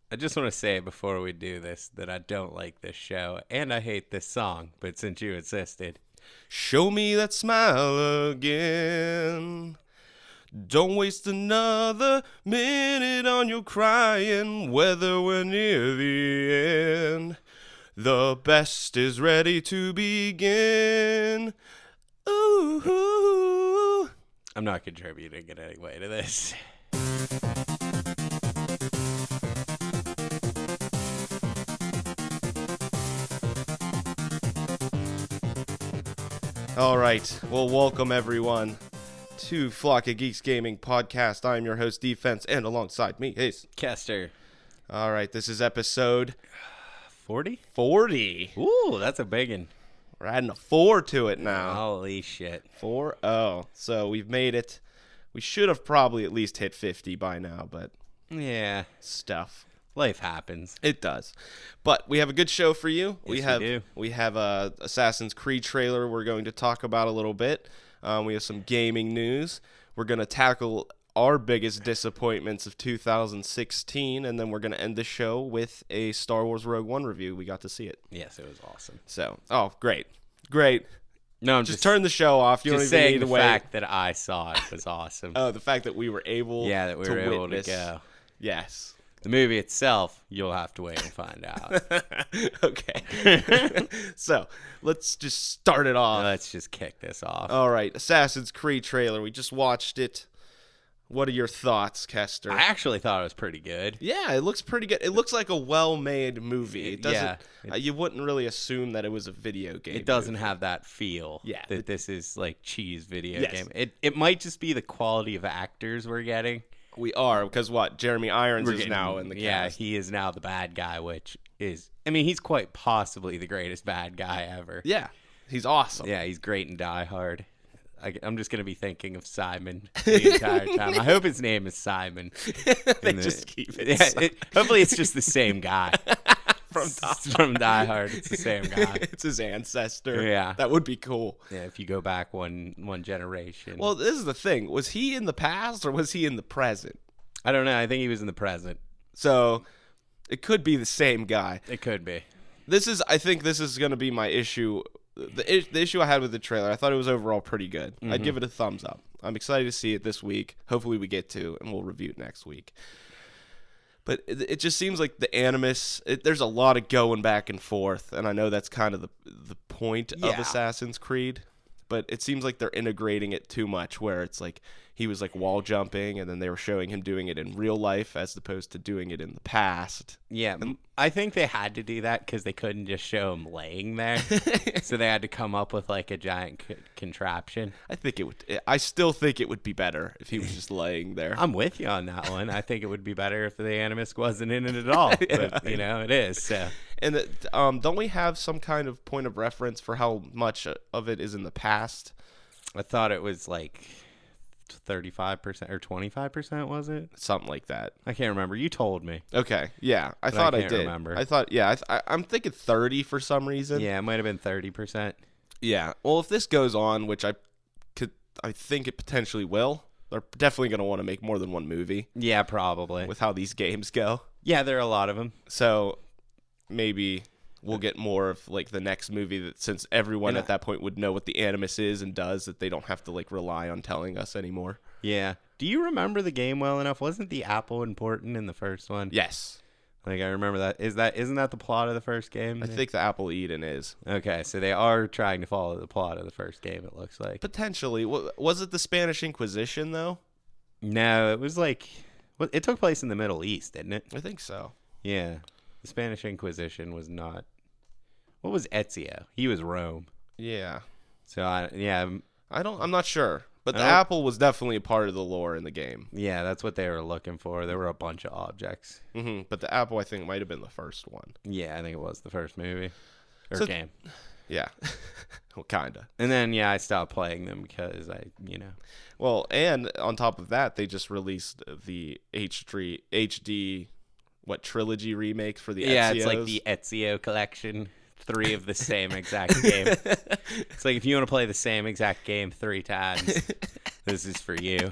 I just want to say before we do this that I don't like this show and I hate this song, but since you insisted. Show me that smile again. Don't waste another minute on your crying, whether we're near the end. The best is ready to begin. Ooh. I'm not contributing in any way to this. All right. Well, welcome everyone to Flock of Geeks Gaming Podcast. I'm your host, Defense, and alongside me is Kester. All right. This is episode 40? 40. Ooh, that's a big one. We're adding a 4 to it now. Holy shit. 4-0. So we've made it. We should have probably at least hit 50 by now, but Yeah. stuff. Life happens. It does. But we have a good show for you. Yes, we do. We have a Assassin's Creed trailer we're going to talk about a little bit. We have some gaming news. We're going to tackle our biggest disappointments of 2016, and then we're going to end the show with a Star Wars Rogue One review. We got to see it. Yes, it was awesome. So, great. No, I'm Just turn the show off. You don't just even saying need to the wait. fact that I saw it was awesome. Oh, the fact that we were able that we were able witness. to go. Yes. The movie itself, you'll have to wait and find out. Okay. So, let's just start it off. Let's just kick this off. All right, Assassin's Creed trailer. We just watched it. What are your thoughts, Kester? I actually thought it was pretty good. Yeah, it looks pretty good. It looks like a well-made movie. It doesn't. Yeah. You wouldn't really assume that it was a video game. It doesn't movie. have that feel. Yeah. That this is like cheese video Yes. game. It might just be the quality of actors we're getting. We are because what? Jeremy Irons We're is getting- now in the Yeah, cast. he is now the bad guy, which is, I mean, he's quite possibly the greatest bad guy ever. Yeah, he's awesome. Yeah, he's great in Die Hard. I'm just going to be thinking of Simon the entire time. I hope his name is Simon. They just keep it. Yeah, hopefully it's just the same guy. From Die Hard. It's the same guy. It's his ancestor. Yeah. that would be cool. Yeah, if you go back one generation. Well, this is the thing. Was he in the past or was he in the present? I don't know. I think he was in the present. So it could be the same guy. It could be. I think this is going to be my issue. The issue I had with the trailer, I thought it was overall pretty good. I'd give it a thumbs up. I'm excited to see it this week. Hopefully we get to, and we'll review it next week. But it just seems like the Animus, there's a lot of going back and forth, and I know that's kind of the point of Yeah. Assassin's Creed. But it seems like they're integrating it too much, where it's like he was like wall jumping, and then they were showing him doing it in real life as opposed to doing it in the past. Yeah, I think they had to do that because they couldn't just show him laying there. So they had to come up with like a giant contraption. I still think it would be better if he was just laying there. I'm with you on that one. I think it would be better if the Animus wasn't in it at all. But, it is. So. And don't we have some kind of point of reference for how much of it is in the past? I thought it was like 35% or 25%, was it? Something like that. I can't remember. You told me. Okay, yeah, I But thought I I can't did. remember. I thought, yeah, I'm thinking 30 for some reason. Yeah, it might have been 30%. Yeah. Well, if this goes on, which I think it potentially will, they're definitely going to want to make more than one movie Yeah, probably. with how these games go. Yeah, there are a lot of them. So maybe we'll get more of like the next movie that, since everyone at that point would know what the Animus is and does, that they don't have to like rely on telling us anymore. Yeah. Do you remember the game well enough? Wasn't the apple important in the first one? Yes. Like, I remember that. Isn't that the plot of the first game? I think the Apple Eden is. Okay, so they are trying to follow the plot of the first game, it looks like. Potentially. Was it the Spanish Inquisition, though? No, it was like... It took place in the Middle East, didn't it? I think so. Yeah. The Spanish Inquisition was not... What was Ezio? He was Rome. Yeah. So, I'm not sure. But the apple was definitely a part of the lore in the game. Yeah, that's what they were looking for. There were a bunch of objects. Mm-hmm. But the apple, I think, might have been the first one. Yeah, I think it was the first movie. Or So- game. Yeah. Well, kind of. And then, I stopped playing them because Well, and on top of that, they just released the HD trilogy remake for the Yeah, Ezios. it's like the Ezio collection. 3 of the same exact game. It's like if you want to play the same exact game 3 times, this is for you.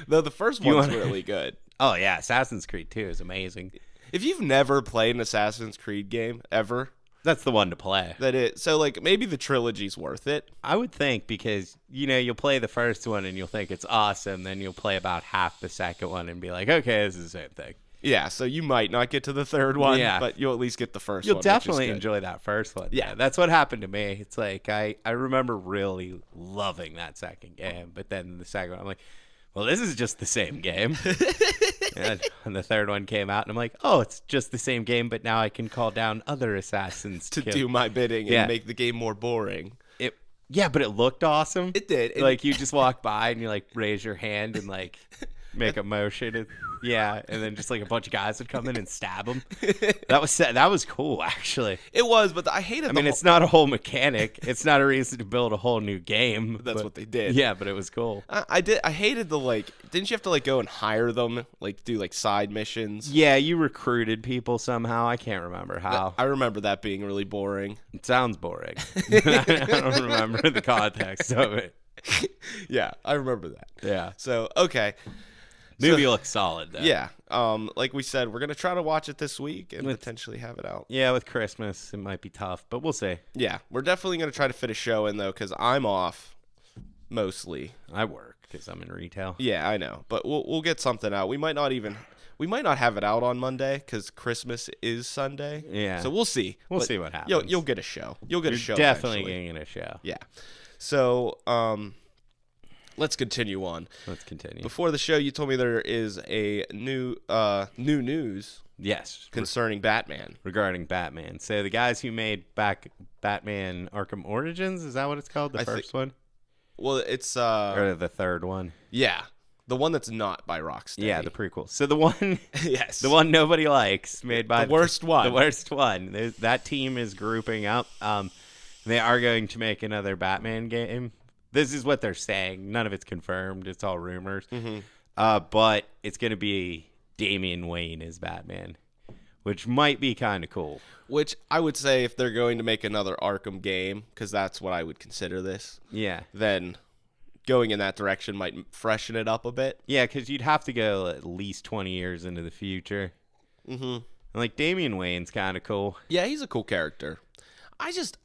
Though the first one's really good. Oh, yeah. Assassin's Creed 2 is amazing. If you've never played an Assassin's Creed game ever, That's the one to play. so like maybe the trilogy's worth it. I would think because, you'll play the first one and you'll think it's awesome. Then you'll play about half the second one and be like, okay, this is the same thing. Yeah, so you might not get to the third one, Yeah. but you'll at least get the first You'll one. definitely enjoy that first one. Yeah. That's what happened to me. It's like I remember really loving that second game, but then the second one, I'm like, well, this is just the same game. And the third one came out, and I'm like, oh, it's just the same game, but now I can call down other assassins to do my bidding Yeah. and make the game more boring. Yeah, but it looked awesome. It did. Like you just walk by and you like raise your hand and like make a motion, and, and then just like a bunch of guys would come in and stab them. That was cool, actually. It was, but I hated. I mean, it's not a whole mechanic. It's not a reason to build a whole new game. That's what they did. Yeah, but it was cool. I hated the like. Didn't you have to like go and hire them, like do like side missions? Yeah, you recruited people somehow. I can't remember how. I remember that being really boring. It sounds boring. I don't remember the context of it. Yeah, I remember that. Yeah. So okay. Movie looks solid though. Yeah. Like we said, we're gonna try to watch it this week and potentially have it out. Yeah, with Christmas it might be tough, but we'll see. Yeah, we're definitely gonna try to fit a show in though, because I'm off mostly. I work because I'm in retail. Yeah, I know, but we'll get something out. We might not have it out on Monday because Christmas is Sunday. Yeah. So we'll see. We'll see what happens. You'll get a show. You'll get a show. Definitely eventually. getting a show. Yeah. So let's continue on. Let's continue. Before the show, you told me there is a new news. Yes. Concerning Batman. Regarding Batman. So the guys who made Batman Arkham Origins, is that what it's called? The first one? Well, it's or the third one? Yeah. The one that's not by Rocksteady. Yeah, the prequel. So the one yes. The one nobody likes, made by the worst one. The worst one. That team is grouping up. They are going to make another Batman game. This is what they're saying. None of it's confirmed. It's all rumors. Mm-hmm. But it's going to be Damian Wayne as Batman, which might be kind of cool. Which I would say if they're going to make another Arkham game, because that's what I would consider this. Yeah. Then going in that direction might freshen it up a bit. Yeah, because you'd have to go at least 20 years into the future. Mm-hmm. And like Damian Wayne's kind of cool. Yeah, he's a cool character. I just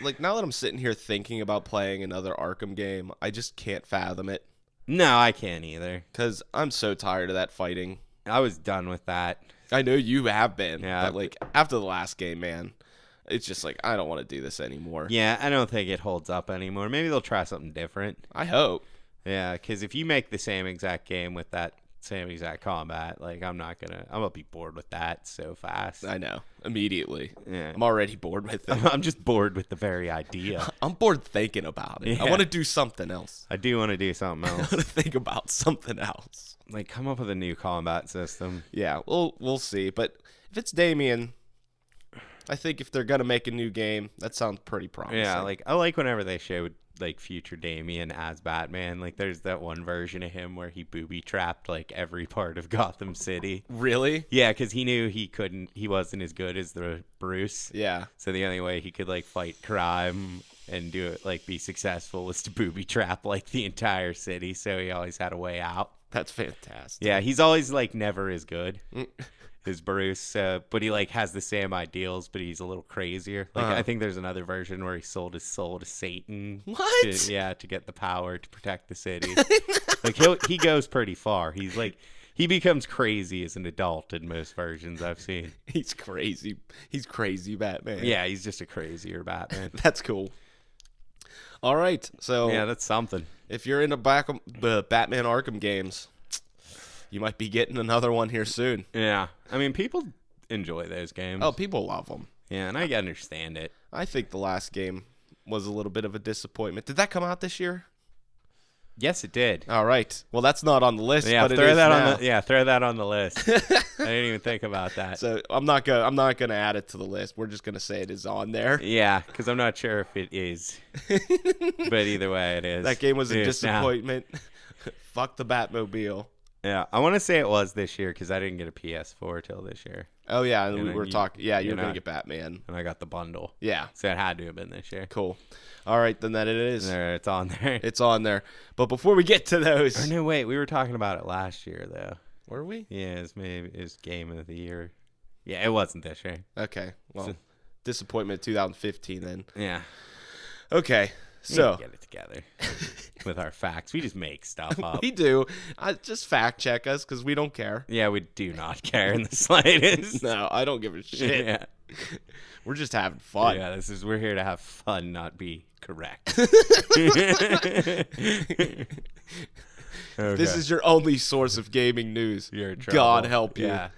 like now that I'm sitting here thinking about playing another Arkham game, I just can't fathom it. No, I can't either. Because I'm so tired of that fighting. I was done with that. I know you have been. Yeah. But like after the last game, man, it's just like I don't want to do this anymore. Yeah, I don't think it holds up anymore. Maybe they'll try something different. I hope. Yeah, because if you make the same exact game with that same exact combat, like I'm gonna be bored with that so fast. I know. Immediately. Yeah. I'm already bored with it. I'm just bored with the very idea. I'm bored thinking about it. Yeah. I want to do something else. I do want to do something I else. want to think about something else. Like come up with a new combat system. Yeah, we'll see. But if it's Damian, I think if they're gonna make a new game, that sounds pretty promising. Yeah, like I like whenever they show like future Damian as Batman. Like there's that one version of him where he booby trapped like every part of Gotham City. Really? Yeah, because he knew he wasn't as good as the Bruce. Yeah. So the only way he could like fight crime and do it like be successful was to booby trap like the entire city. So he always had a way out. That's fantastic. Yeah, he's always like never as good as Bruce, but he like has the same ideals, but he's a little crazier. Like I think there's another version where he sold his soul to Satan. What? To get the power to protect the city. Like he goes pretty far. He's like he becomes crazy as an adult in most versions I've seen. He's crazy. He's crazy Batman. Yeah, he's just a crazier Batman. That's cool. All right. So yeah, that's something. If you're into Batman Arkham games, you might be getting another one here soon. Yeah. I mean, people enjoy those games. Oh, people love them. Yeah, and I understand it. I think the last game was a little bit of a disappointment. Did that come out this year? Yes, it did. All right. Well, that's not on the list. Yeah, but throw it is that now. on the throw that on the list. I didn't even think about that. So I'm not gonna add it to the list. We're just gonna say it is on there. Yeah, because I'm not sure if it is, but either way, it is. That game was a It is now. disappointment. Fuck the Batmobile. Yeah, I want to say it was this year because I didn't get a PS4 till this year, Oh yeah, and And we then were you- talking. Yeah, you you're gonna know. get Batman. and I got the bundle, Yeah, so it had to have been this year. cool. All right, then that it is. There, it's on there. It's on there. But before we get to those, Or no, wait, we were talking about it last year though. Were we? Yeah, it was game of the year. Yeah, it wasn't this year. Okay. Well, disappointment 2015 then. Yeah. Okay. We So need to get it together with our facts. We just make stuff up. we do. Just fact check us because we don't care. Yeah, we do not care in the slightest. No, I don't give a shit. Yeah. We're just having fun. Yeah, we're here to have fun, not be correct. Okay. This is your only source of gaming news. You're in trouble. God help you. Yeah.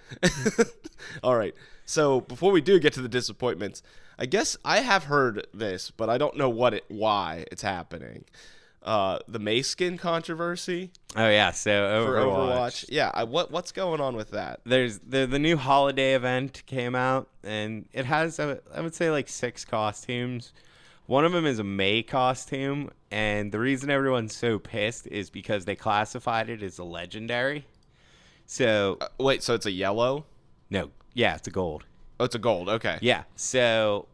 All right. So before we do get to the disappointments, I guess I have heard this, but I don't know why it's happening. The May skin controversy. Oh yeah, so for Overwatch. Yeah, what's going on with that? There's the new holiday event came out, and it has I would say like 6 costumes. One of them is a May costume, and the reason everyone's so pissed is because they classified it as a legendary. So wait, so it's a yellow? No, yeah, it's a gold. Oh, it's a gold. Okay. Yeah, so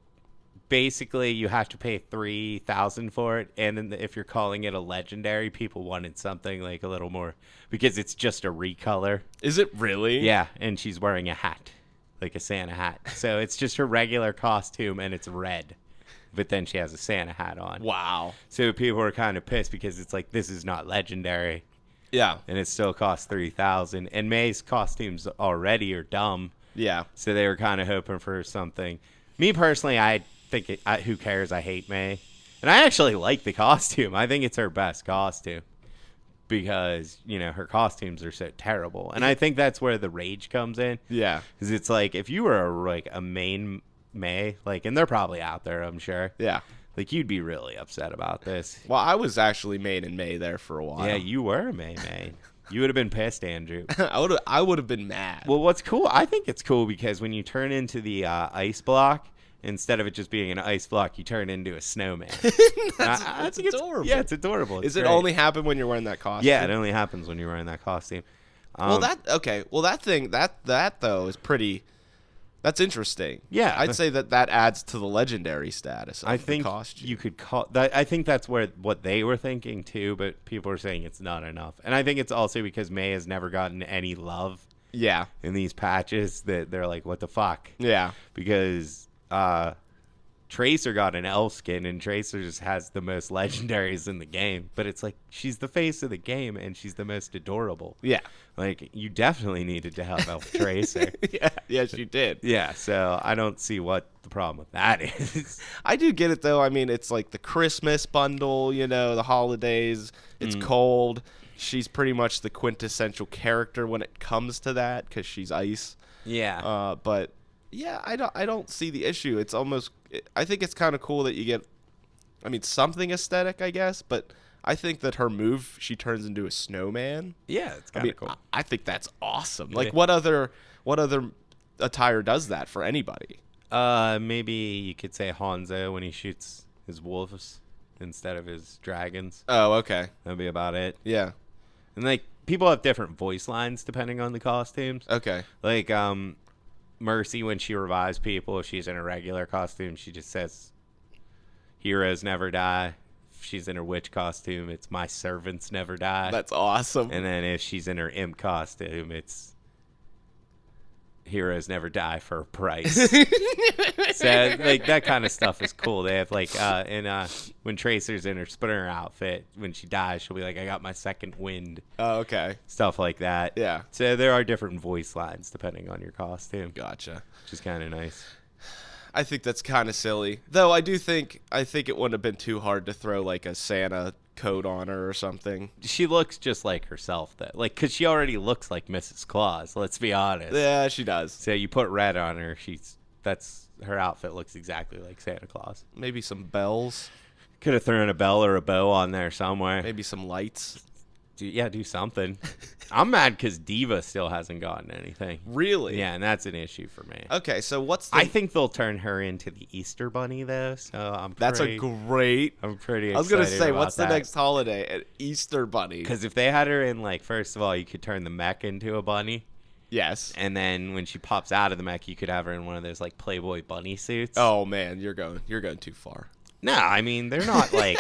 basically you have to pay 3,000 for it, and then if you're calling it a legendary, people wanted something like a little more because it's just a recolor. Is it really? Yeah, and she's wearing a hat, like a Santa hat. So it's just her regular costume, and it's red. But then she has a Santa hat on. Wow. So people are kind of pissed because it's like, this is not legendary. Yeah. And it still costs 3,000. And May's costumes already are dumb. Yeah. So they were kind of hoping for something. Me personally, I think who cares? I hate May. And I actually like the costume. I think it's her best costume because, you know, her costumes are so terrible. And I think that's where the rage comes in. Yeah. Because it's like, if you were a main May, like, and they're probably out there, I'm sure. Yeah. Like, you'd be really upset about this. Well, I was actually main in May there for a while. Yeah, you were May. You would have been pissed, Andrew. I would have been mad. Well, what's cool, I think it's cool because when you turn into the ice block, instead of it just being an ice block, you turn into a snowman. That's adorable. Yeah, it's adorable. It's Does it great. only happen when you're wearing that costume? Yeah, it only happens when you're wearing that costume. Well, that though is pretty. That's interesting. Yeah. I'd say that adds to the legendary status of the costume. You could call that. I think that's what they were thinking too, but people are saying it's not enough. And I think it's also because May has never gotten any love. Yeah. In these patches, that they're like, what the fuck? Yeah. Because Tracer got an elf skin, and Tracer just has the most legendaries in the game. But it's like, she's the face of the game, and she's the most adorable. Yeah. Like, you definitely needed to have Elf Tracer. Yeah. Yes, you did. Yeah, so I don't see what the problem with that is. I do get it, though. I mean, it's like the Christmas bundle, you know, the holidays. It's cold. She's pretty much the quintessential character when it comes to that because she's ice. Yeah. But, yeah, I don't see the issue. It's almost... I think it's kind of cool that you get, I mean, something aesthetic, I guess, but I think that her move, she turns into a snowman. Yeah, it's kind of cool. I think that's awesome. Yeah. Like, what other attire does that for anybody? Maybe you could say Hanzo when he shoots his wolves instead of his dragons. Oh, okay. That'd be about it. Yeah. And, like, people have different voice lines depending on the costumes. Okay. Like, Mercy, when she revives people, if she's in a regular costume, she just says, "Heroes never die." If she's in her witch costume, it's "My servants never die." That's awesome. And then if she's in her imp costume, it's "Heroes never die for a price." So, like, that kind of stuff is cool. They have, like, when Tracer's in her Spinner outfit, when she dies, she'll be like, "I got my second wind." Oh, okay. Stuff like that. Yeah. So there are different voice lines depending on your costume. Gotcha. Which is kind of nice. I think that's kind of silly. Though I think it wouldn't have been too hard to throw, like, a Santa coat on her or something. She looks just like herself, though. Like, because she already looks like Mrs. Claus, let's be honest. Yeah, she does. So you put red on her, her outfit looks exactly like Santa Claus. Maybe some bells. Could have thrown a bell or a bow on there somewhere. Maybe some lights. Do something. I'm mad because Diva still hasn't gotten anything. Really? Yeah, and that's an issue for me. Okay, so I think they'll turn her into the Easter Bunny, though. So that's a great. I'm pretty excited. I was gonna say, about what's that. the next holiday? An Easter Bunny. Because if they had her in, like, first of all, you could turn the mech into a bunny. Yes. And then when she pops out of the mech, you could have her in one of those, like, Playboy bunny suits. Oh man, you're going too far. No, I mean, they're not like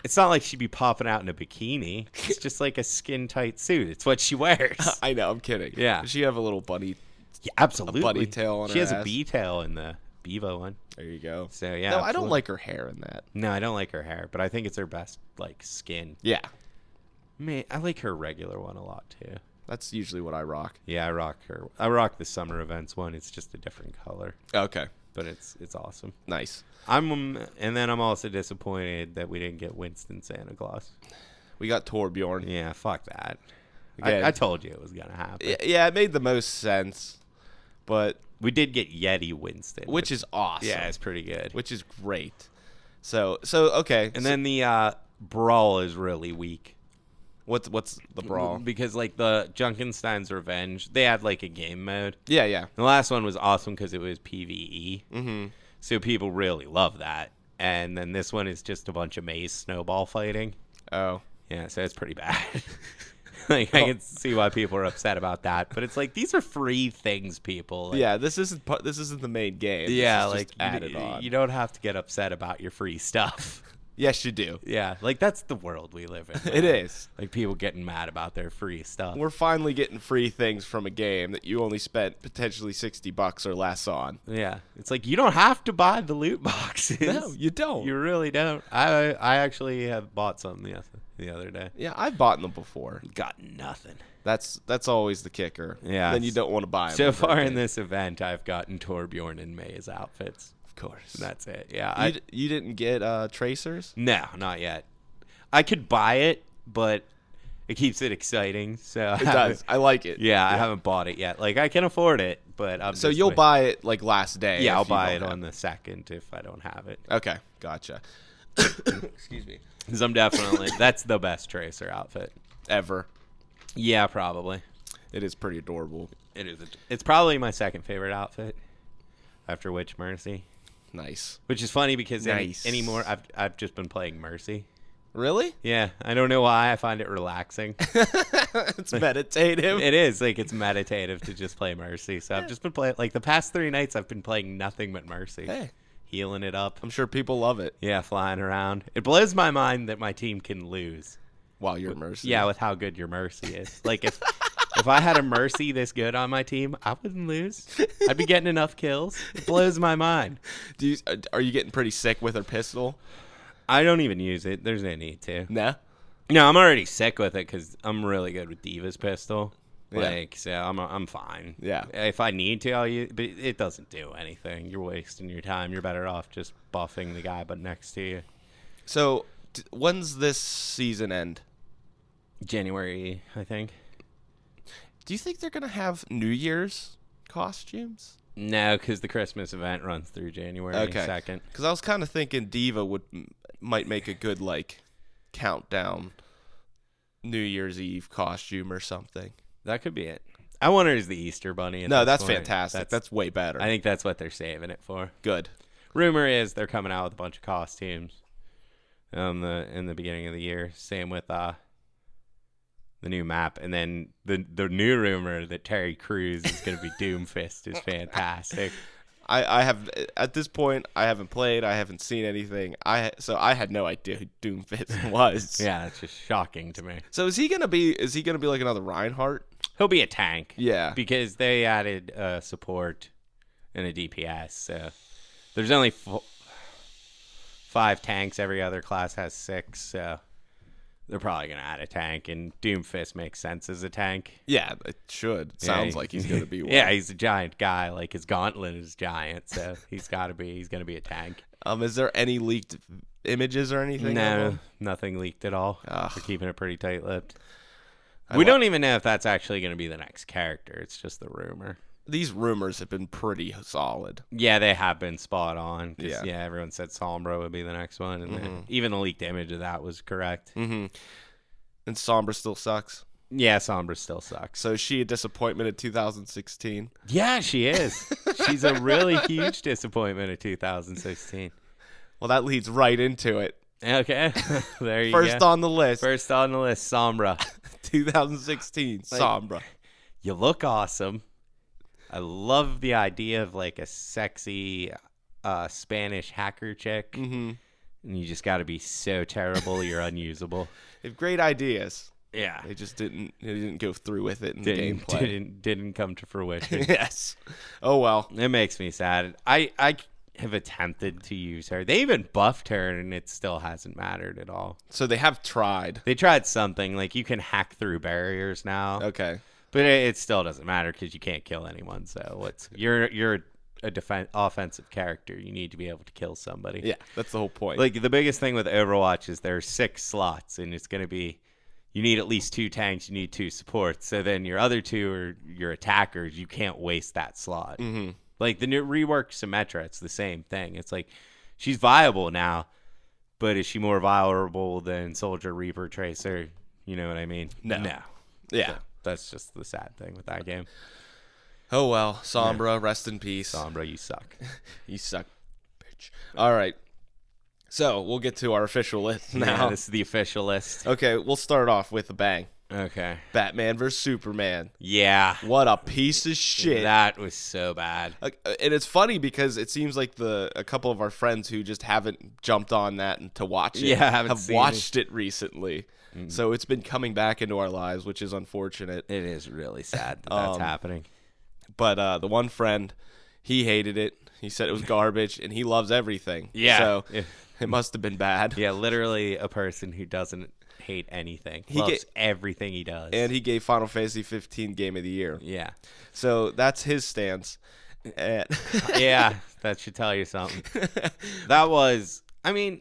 It's not like she'd be popping out in a bikini. It's just like a skin-tight suit. It's what she wears. I know, I'm kidding. Yeah. Does she have a little bunny? Yeah, absolutely. A bunny tail on her She has ass? a bee tail in the Bevo one. There you go. So, yeah. No, I don't absolutely. like her hair in that. No, I don't like her hair, but I think it's her best, like, skin. Yeah. I like her regular one a lot, too. That's usually what I rock. Yeah, I rock her. I rock the summer events one. It's just a different color, Okay. but it's awesome. Nice. And then I'm also disappointed that we didn't get Winston Santa Claus. We got Torbjorn. Yeah, fuck that. Again. I told you it was gonna happen. Yeah, it made the most sense, but We did get Yeti Winston, which is awesome. yeah, it's pretty good. Which is great. So okay. And then the brawl is really weak. What's the brawl? Because like the Junkenstein's Revenge, they had like a game mode. Yeah. The last one was awesome because it was PvE. Mm-hmm. So people really love that. And then this one is just a bunch of maze snowball fighting. Oh. Yeah, so it's pretty bad. Like I can see why people are upset about that, but it's like these are free things, people. Like, Yeah, this isn't the main game. yeah, This is like just added on. you don't have to get upset about your free stuff. Yes, you do. Yeah, like that's the world we live in. It man. is. Like people getting mad about their free stuff. We're finally getting free things from a game that you only spent potentially $60 or less on. Yeah, it's like you don't have to buy the loot boxes. No, you don't. You really don't. I actually have bought some the other day. Yeah, I've bought them before. Got nothing. That's always the kicker. Yeah. Then you don't want to buy them. So far in this event, I've gotten Torbjorn and May's outfits. Of course. And that's it. Yeah. You didn't get Tracers? No, not yet. I could buy it, but it keeps it exciting. So It does. I like it. Yeah, I haven't bought it yet. Like I can afford it, but I'm So just you'll waiting. buy it like last day. Yeah, I'll if you buy don't it have on the 2nd if I don't have it. Okay, gotcha. Excuse me. Because I'm definitely that's the best Tracer outfit. Ever. Yeah, probably. It is pretty adorable. It is. It's probably my second favorite outfit after Witch Mercy. Nice. Which is funny because Nice. anymore I've just been playing Mercy. Really? Yeah, I don't know why I find it relaxing. It's meditative. It is like it's meditative to just play Mercy. So I've just been playing like the past 3 nights. I've been playing nothing but Mercy, Hey, healing it up. I'm sure people love it Yeah, flying around. It blows my mind that my team can lose. while you're Mercy. Yeah, with how good your Mercy is. Like if I had a Mercy this good on my team, I wouldn't lose. I'd be getting enough kills. It blows my mind. Are you getting pretty sick with her pistol? I don't even use it. There's no need to. Nah. No, I'm already sick with it because I'm really good with Diva's pistol. Yeah. Like, so I'm fine. Yeah. If I need to, I'll use. But it doesn't do anything. You're wasting your time. You're better off just buffing the guy but next to you. So when's this season end? January, I think. Do you think they're gonna have New Year's costumes? No, because the Christmas event runs through January 2nd. Because I was kind of thinking Diva might make a good like countdown New Year's Eve costume or something. That could be it. I want her as the Easter Bunny. at No, this that's point. fantastic. That's way better. I think that's what they're saving it for. Good. Rumor is they're coming out with a bunch of costumes in the beginning of the year. Same with the new map, and then the new rumor that Terry Crews is going to be Doomfist is fantastic. I have at this point I haven't played. I haven't seen anything. So I had no idea who Doomfist was. Yeah, it's just shocking to me. So is he gonna be like another Reinhardt? He'll be a tank. Yeah. Because they added support and a DPS. So there's only 5 tanks. Every other class has 6. So they're probably going to add a tank. And Doomfist makes sense as a tank. Yeah, it should. Sounds like he's gonna be one. Yeah, he's a giant guy. Like his gauntlet is giant. So he's going to be a tank. Is there any leaked images or anything? of No, him? nothing leaked at all. Ugh. We're keeping it pretty tight-lipped. I We lo- don't even know if that's actually going to be the next character. It's just the rumor. These rumors have been pretty solid. Yeah, they have been spot on. 'Cause, Yeah. yeah, everyone said Sombra would be the next one, and then Mhm. even the leaked image of that was correct. Mm-hmm. And Sombra still sucks. Yeah, Sombra still sucks. So is she a disappointment in 2016? Yeah, she is. She's a really huge disappointment of 2016. Well, that leads right into it. Okay, there you First go. on the list, First on the list, Sombra. 2016, Like- Sombra. You look awesome. I love the idea of like a sexy Spanish hacker chick. Mm-hmm. and you just got to be so terrible you're unusable. They have great ideas. Yeah, They just didn't go through with it in the gameplay. Didn't come to fruition. Yes. Oh well. It makes me sad. I have attempted to use her. They even buffed her, and it still hasn't mattered at all. So they have tried. They tried something like you can hack through barriers now. Okay. But it still doesn't matter because you can't kill anyone. So you're a offensive character. You need to be able to kill somebody. Yeah, that's the whole point. Like the biggest thing with Overwatch is there are 6 slots, and it's going to be you need at least 2 tanks. You need 2 supports. So then your other 2 are your attackers. You can't waste that slot. Mm-hmm. Like the new rework Symmetra, it's the same thing. It's like she's viable now, but is she more viable than Soldier, Reaper, Tracer? You know what I mean? No. Yeah. So that's just the sad thing with that game. Oh well, Sombra, rest in peace. Sombra, you suck. You suck, bitch. All right. So we'll get to our official list now. Yeah, this is the official list. Okay, we'll start off with a bang. Okay. Batman vs Superman. Yeah. What a piece of shit. That was so bad. And it's funny because it seems like a couple of our friends who just haven't jumped on that to watch it have watched it recently. Mm-hmm. So it's been coming back into our lives, which is unfortunate. It is really sad that that's happening. But the one friend, he hated it. He said it was garbage, and he loves everything. Yeah. So it must have been bad. Yeah, literally a person who doesn't hate anything. He loves everything he does. And he gave Final Fantasy 15 Game of the Year. Yeah. So that's his stance. Yeah, that should tell you something. That was, I mean,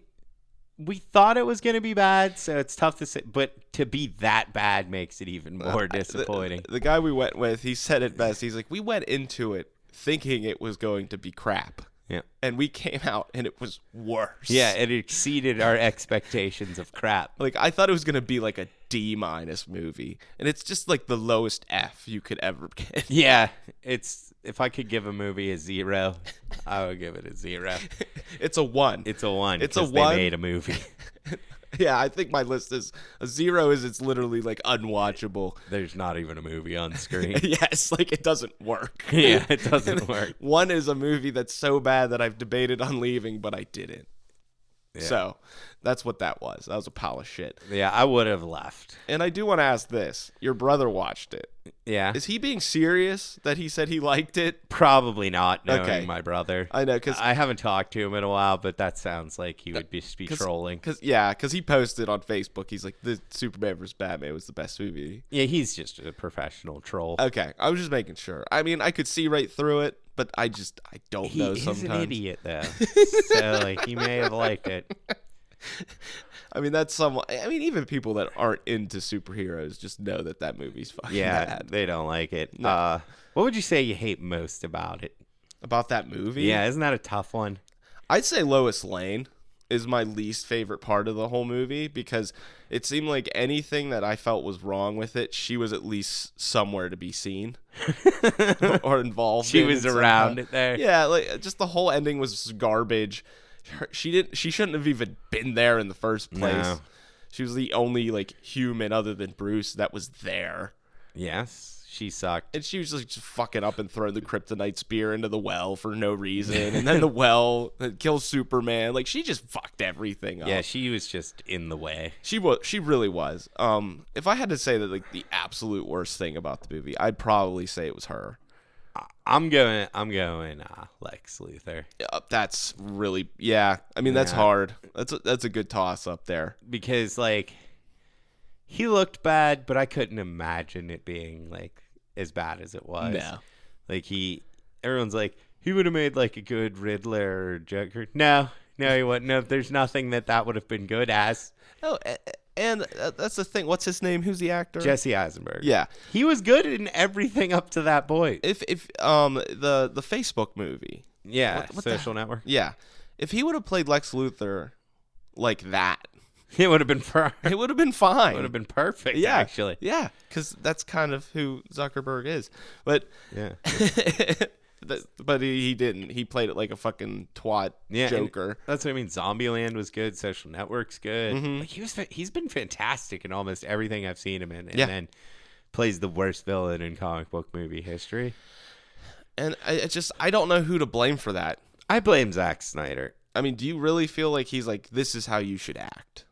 we thought it was going to be bad, so it's tough to say. But to be that bad makes it even more disappointing. The guy we went with, he said it best. He's like, we went into it thinking it was going to be crap. Yeah. And we came out and it was worse. Yeah, it exceeded our expectations of crap. Like, I thought it was going to be like a D- movie. And it's just like the lowest F you could ever get. Yeah. If I could give a movie a 0, I would give it a 0. It's a 1. It's a 1. It's a 1. They made a movie. Yeah, I think my list is a 0 is it's literally like unwatchable. There's not even a movie on screen. Yes, like it doesn't work. Yeah, it doesn't work. 1 is a movie that's so bad that I've debated on leaving, but I didn't. Yeah. So that's what that was. That was a pile of shit. Yeah, I would have left. And I do want to ask this. Your brother watched it. Yeah. Is he being serious that he said he liked it? Probably not, knowing my brother. I know, because I haven't talked to him in a while, but that sounds like he would just be trolling. Because he posted on Facebook, he's like, the Superman vs. Batman was the best movie. Yeah, he's just a professional troll. Okay, I was just making sure. I mean, I could see right through it, but I don't know sometimes. He's an idiot, though. So, like, he may have liked it. I mean, even people that aren't into superheroes just know that movie's fucking bad. They don't like it. No. What would you say you hate most about it? About that movie? Yeah, isn't that a tough one? I'd say Lois Lane is my least favorite part of the whole movie because it seemed like anything that I felt was wrong with it, she was at least somewhere to be seen or involved. She was around it there. Yeah, like just the whole ending was garbage. She shouldn't have even been there in the first place. No. She was the only like human other than Bruce that was there. Yes, she sucked. And she was just fucking up and throwing the kryptonite spear into the well for no reason. And then the well kills Superman. Like, she just fucked everything up. Yeah, she was just in the way. She really was. If I had to say that like the absolute worst thing about the movie, I'd probably say it was her. I'm going Lex Luthor. That's really, yeah. I mean, that's hard. That's a good toss up there. Because, like, he looked bad, but I couldn't imagine it being, like, as bad as it was. No. Like, everyone's like, he would have made, like, a good Riddler or Joker. No, he wouldn't. No, there's nothing that would have been good as. Oh, and that's the thing. What's his name? Who's the actor? Jesse Eisenberg. Yeah, he was good in everything up to that point. If the Facebook movie. Yeah, Social Network. Yeah, if he would have played Lex Luthor like that, it would have been fine. It would have been fine. It would have been perfect. Yeah, actually. Yeah, because that's kind of who Zuckerberg is. But yeah. But he didn't. He played it like a fucking twat Joker. That's what I mean. Zombieland was good. Social Network's good. Mm-hmm. Like he's been fantastic in almost everything I've seen him in. And then plays the worst villain in comic book movie history. And I don't know who to blame for that. I blame Zack Snyder. I mean, do you really feel like he's like, this is how you should act?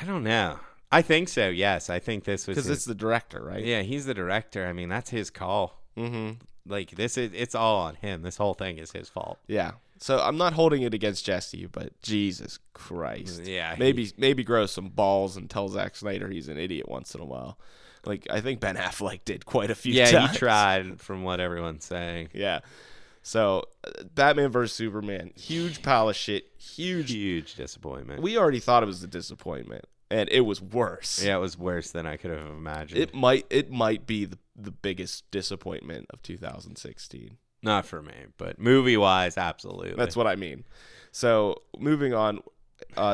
I don't know. I think so. Yes, I think this was Because it's the director, right? Yeah, he's the director. I mean, that's his call. Mm-hmm. Like it's all on him. This whole thing is his fault. Yeah. So I'm not holding it against Jesse, but Jesus Christ. Yeah. Maybe grow some balls and tell Zack Snyder he's an idiot once in a while. Like, I think Ben Affleck did quite a few times. Yeah, he tried, from what everyone's saying. Yeah. So, Batman vs. Superman, huge pile of shit, Huge disappointment. We already thought it was a disappointment, and it was worse. Yeah, it was worse than I could have imagined. It might be the biggest disappointment of 2016. Not for me, but movie-wise, absolutely. That's what I mean. So, moving on,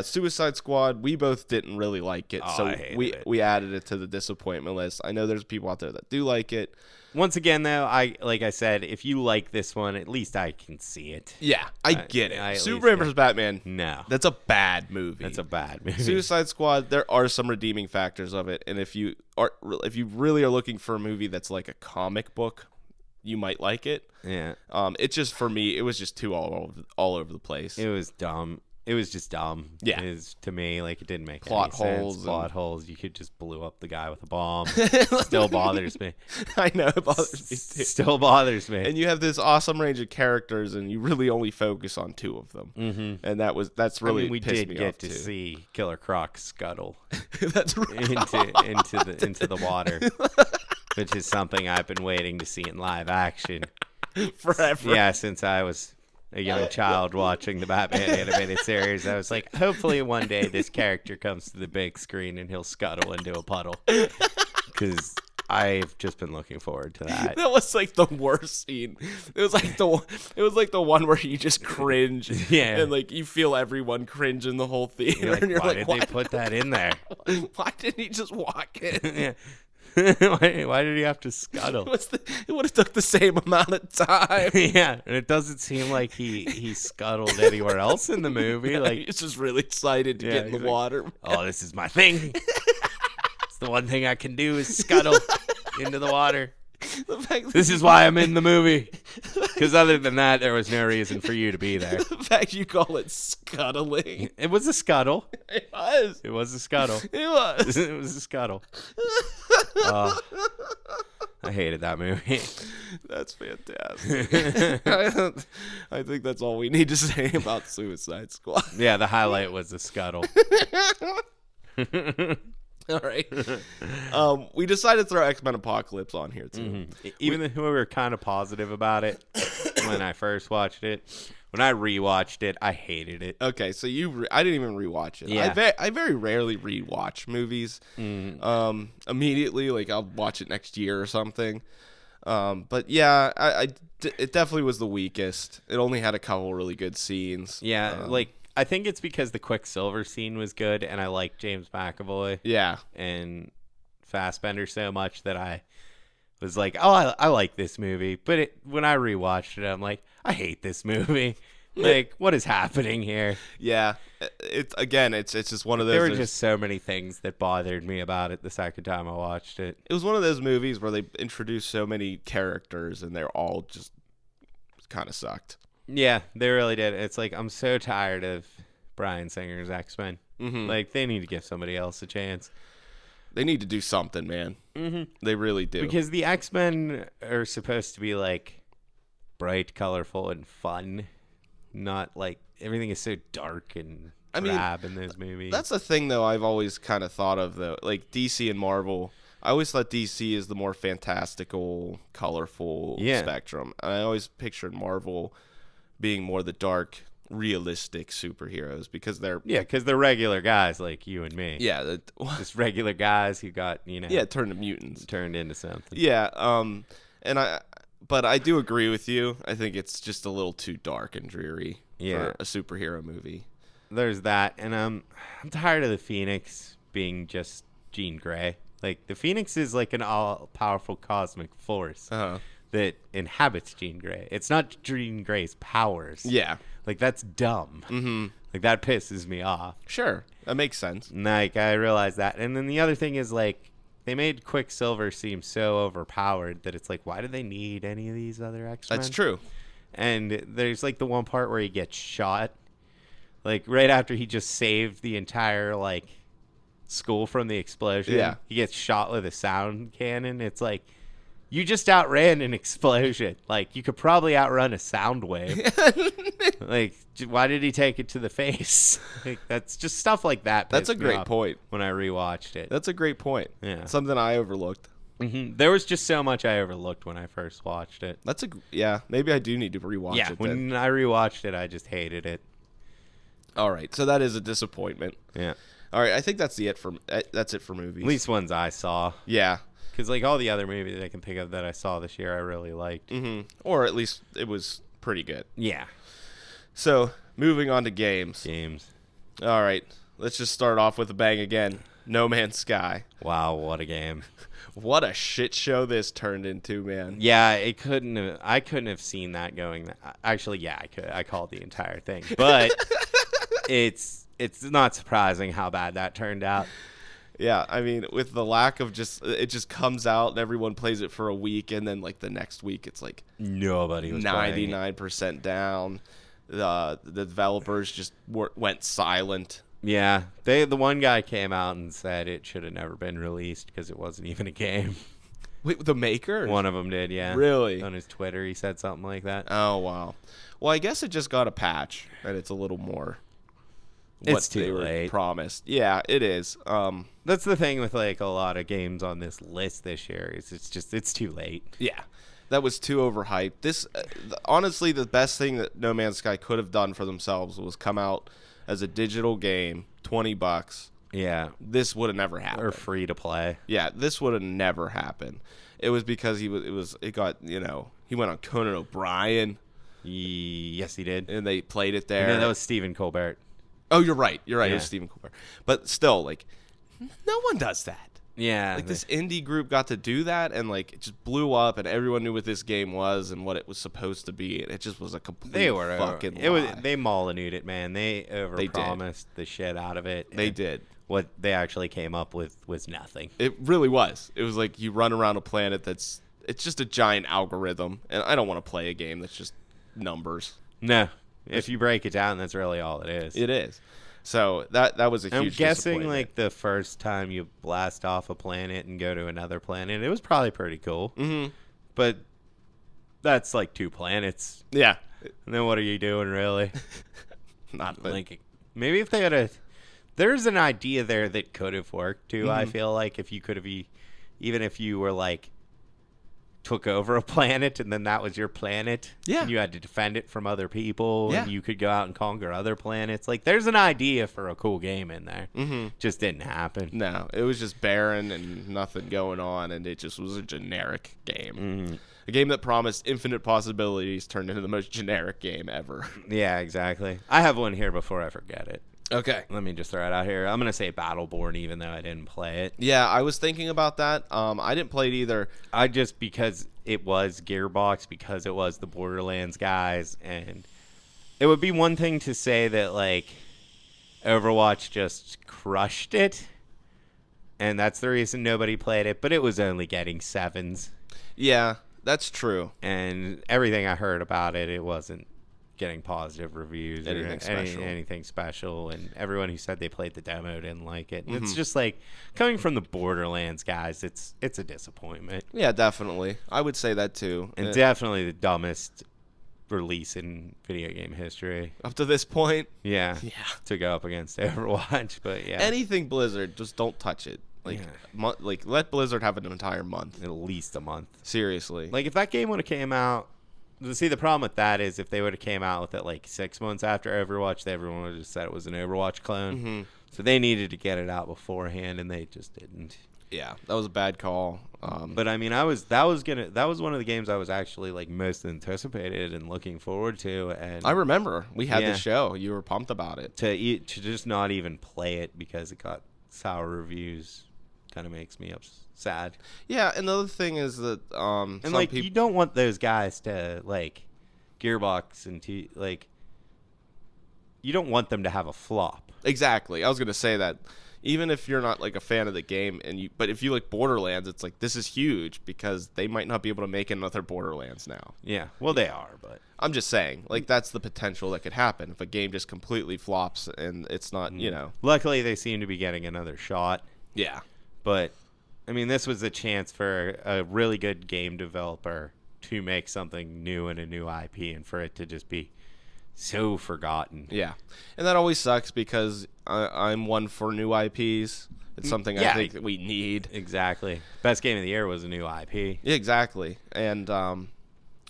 Suicide Squad, we both didn't really like it, so I hated it. we added it to the disappointment list. I know there's people out there that do like it. Once again, though, like I said, if you like this one, at least I can see it. Yeah, I get it. I at Superman least vs. Batman, No. that's a bad movie. That's a bad movie. Suicide Squad, there are some redeeming factors of it, and if you really are looking for a movie that's like a comic book, you might like it. Yeah. It just, for me, it was just too all over the place. It was dumb. It was just dumb. Yeah. To me, like, it didn't make Plot any sense. holes. Plot holes. You could just blew up the guy with a bomb. Still bothers me. I know, it bothers me too. Still bothers me. And you have this awesome range of characters, and you really only focus on two of them. Mm-hmm. And that's really we pissed did me get off to too. see Killer Croc scuttle That's right. into the water, which is something I've been waiting to see in live action. Forever. Yeah, since I was a young child watching the Batman animated series. I was like, hopefully one day this character comes to the big screen and he'll scuttle into a puddle. Because I've just been looking forward to that. That was like the worst scene. It was like the one where you just cringe. Yeah. And like you feel everyone cringe in the whole theater. You're like, why did they put that in there? Why didn't he just walk in? Yeah. Why did he have to scuttle? It would have took the same amount of time. Yeah, and it doesn't seem like he scuttled anywhere else in the movie. Like, he's just really excited to get in the water. Oh, this is my thing. It's the one thing I can do is scuttle into the water. This is why I'm in the movie. Because other than that, there was no reason for you to be there. The fact you call it scuttling. It was a scuttle. It was. It was a scuttle. It was. It was a scuttle. I hated that movie. That's fantastic. I think that's all we need to say about Suicide Squad. Yeah, the highlight was the scuttle. All right. We decided to throw X-Men Apocalypse on here, too. Mm-hmm. Even though we were kind of positive about it when I first watched it, when I rewatched it, I hated it. Okay, so I didn't even rewatch it. Yeah. I very rarely rewatch movies. Immediately, like I'll watch it next year or something. But yeah, it definitely was the weakest. It only had a couple really good scenes. Yeah, I think it's because the Quicksilver scene was good, and I like James McAvoy. Yeah. And Fassbender so much that I was like, oh, I like this movie. But when I rewatched it, I'm like, I hate this movie. Like, what is happening here? Yeah. It's just one of those. There were just so many things that bothered me about it the second time I watched it. It was one of those movies where they introduced so many characters, and they're all just kind of sucked. Yeah, they really did. It's like, I'm so tired of Bryan Singer's X-Men. Mm-hmm. Like, they need to give somebody else a chance. They need to do something, man. Mm-hmm. They really do. Because the X-Men are supposed to be, like, bright, colorful, and fun. Not, like, everything is so dark and drab in those movies. That's the thing, though, I've always kind of thought of, though. Like, DC and Marvel, I always thought DC is the more fantastical, colorful spectrum. And I always pictured Marvel being more the dark, realistic superheroes because they're regular guys like you and me. Yeah, just regular guys who got turned to mutants, turned into something. Yeah, but I do agree with you. I think it's just a little too dark and dreary for a superhero movie. There's that, and I'm tired of the Phoenix being just Jean Grey. Like, the Phoenix is like an all-powerful cosmic force. That inhabits Jean Grey. It's not Jean Grey's powers. Yeah. Like, that's dumb. Mm-hmm. Like, that pisses me off. Sure. That makes sense. Like, I realize that. And then the other thing is, like, they made Quicksilver seem so overpowered that it's like, why do they need any of these other X-Men? That's true. And there's, like, the one part where he gets shot, Like right after he just saved the entire like school from the explosion. Yeah. He gets shot with a sound cannon. It's like you just outran an explosion. Like you could probably outrun a sound wave. Like why did he take it to the face? Like that's just stuff like that. That's a pissed me great off point. when I rewatched it. That's a great point. Yeah. Something I overlooked. There was just so much I overlooked when I first watched it. Yeah, maybe I do need to rewatch Yeah, it when then. I rewatched it, I just hated it. All right, so that is a disappointment. Yeah. All right, I think that's it for movies. At least ones I saw. Yeah. Because, like, all the other movies I can think of that I saw this year, I really liked. Or at least it was pretty good. Yeah. So, moving on to games. All right, let's just start off with a bang again. No Man's Sky. Wow, what a game. What a shit show this turned into, man. Yeah, I couldn't have seen that going. Actually, yeah, I could. I called the entire thing. But it's not surprising how bad that turned out. Yeah, I mean, with the lack of it just comes out and everyone plays it for a week, and then like the next week it's like nobody was 99% down. The developers just went silent. Yeah, the one guy came out and said it should have never been released because it wasn't even a game. Wait, the maker? One of them did, yeah. Really? On his Twitter, he said something like that. Oh, wow. Well, I guess it just got a patch, and it's a little more It's too late. Promised. Yeah, it is. That's the thing with like a lot of games on this list this year is it's too late. Yeah. That was too overhyped. This, honestly, the best thing that No Man's Sky could have done for themselves was come out as a digital game, $20. Yeah. This would have never happened. Or free to play. Yeah, this would have never happened. It was because he went on Conan O'Brien. Yes, he did. And they played it there. No, that was Stephen Colbert. Oh, you're right. It Yeah. was Stephen Colbert. But still, like, no one does that. Yeah. Like, this indie group got to do that, and, like, it just blew up, and everyone knew what this game was and what it was supposed to be, and it just was a complete fucking lie. They Molyneuxed it, man. They overpromised the shit out of it. They did. What they actually came up with was nothing. It really was. It was like you run around a planet it's just a giant algorithm, and I don't want to play a game that's just numbers. No. If you break it down, that's really all it is. It is. So that was a huge I'm guessing disappointment. like the first time you blast off a planet and go to another planet, it was probably pretty cool. Mm-hmm. But that's like 2 planets. Yeah. And then what are you doing really? Not like maybe if they had there's an idea there that could have worked too. I feel like if you could have even if you were like took over a planet and then that was your planet, and you had to defend it from other people, and you could go out and conquer other planets. Like there's an idea for a cool game in there. Just didn't happen. No, it was just barren and nothing going on, and it just was a generic game. A game that promised infinite possibilities turned into the most generic game ever. Yeah, exactly. I have one here before I forget it. Okay. Let me just throw it out here. I'm going to say Battleborn even though I didn't play it. Yeah, I was thinking about that. I didn't play it either. Because it was Gearbox, because it was the Borderlands guys, and it would be one thing to say that like Overwatch just crushed it, and that's the reason nobody played it, but it was only getting 7s. Yeah, that's true. And everything I heard about it, it wasn't getting positive reviews or anything special, and everyone who said they played the demo didn't like it. And it's just like coming from the Borderlands guys, it's a disappointment. Yeah, definitely. I would say that too. And definitely the dumbest release in video game history. Up to this point? Yeah. To go up against Overwatch, but yeah. Anything Blizzard, just don't touch it. Like let Blizzard have an entire month. At least a month. Seriously. Like if that game would have came out, see, the problem with that is if they would have came out with it like 6 months after Overwatch, everyone would have just said it was an Overwatch clone. So they needed to get it out beforehand, and they just didn't. Yeah, that was a bad call. But I mean, that was one of the games I was actually like most anticipated and looking forward to. And I remember we had the show. You were pumped about it. To just not even play it because it got sour reviews kind of makes me sad. Yeah, and the other thing is that and like you don't want those guys to like Gearbox and like you don't want them to have a flop. Exactly. I was going to say that. even if you're not like a fan of the game, but if you like Borderlands, it's like this is huge because they might not be able to make another Borderlands now. Yeah, well, they are, but I'm just saying, like that's the potential that could happen if a game just completely flops and it's not, luckily they seem to be getting another shot. Yeah. But I mean, this was a chance for a really good game developer to make something new and a new IP, and for it to just be so forgotten. Yeah, and that always sucks because I'm one for new IPs. It's something I think that we need. Exactly. Best game of the year was a new IP. Yeah, exactly. And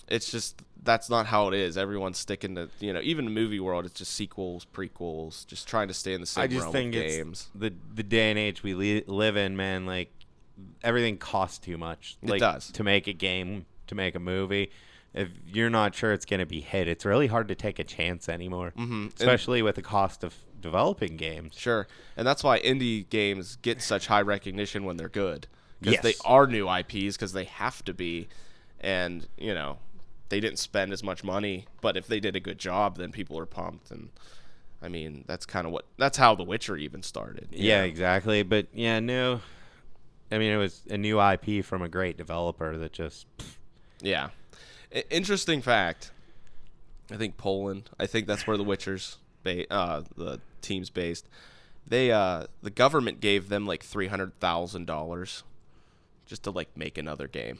it's just that's not how it is. Everyone's sticking to, even the movie world, it's just sequels, prequels, just trying to stay in the same realm of games. The day and age we live in, man, like everything costs too much. It does. To make a game, to make a movie. If you're not sure it's going to be hit, it's really hard to take a chance anymore, especially with the cost of developing games. Sure, and that's why indie games get such high recognition when they're good, because Yes. they are new IPs, because they have to be, and they didn't spend as much money, but if they did a good job, then people are pumped, and I mean that's how The Witcher even started. Yeah, exactly. But yeah, no, I mean it was a new IP from a great developer that just Yeah. Interesting fact. I think Poland. I think that's where The Witcher's the team's based. They the government gave them like $300,000 just to like make another game.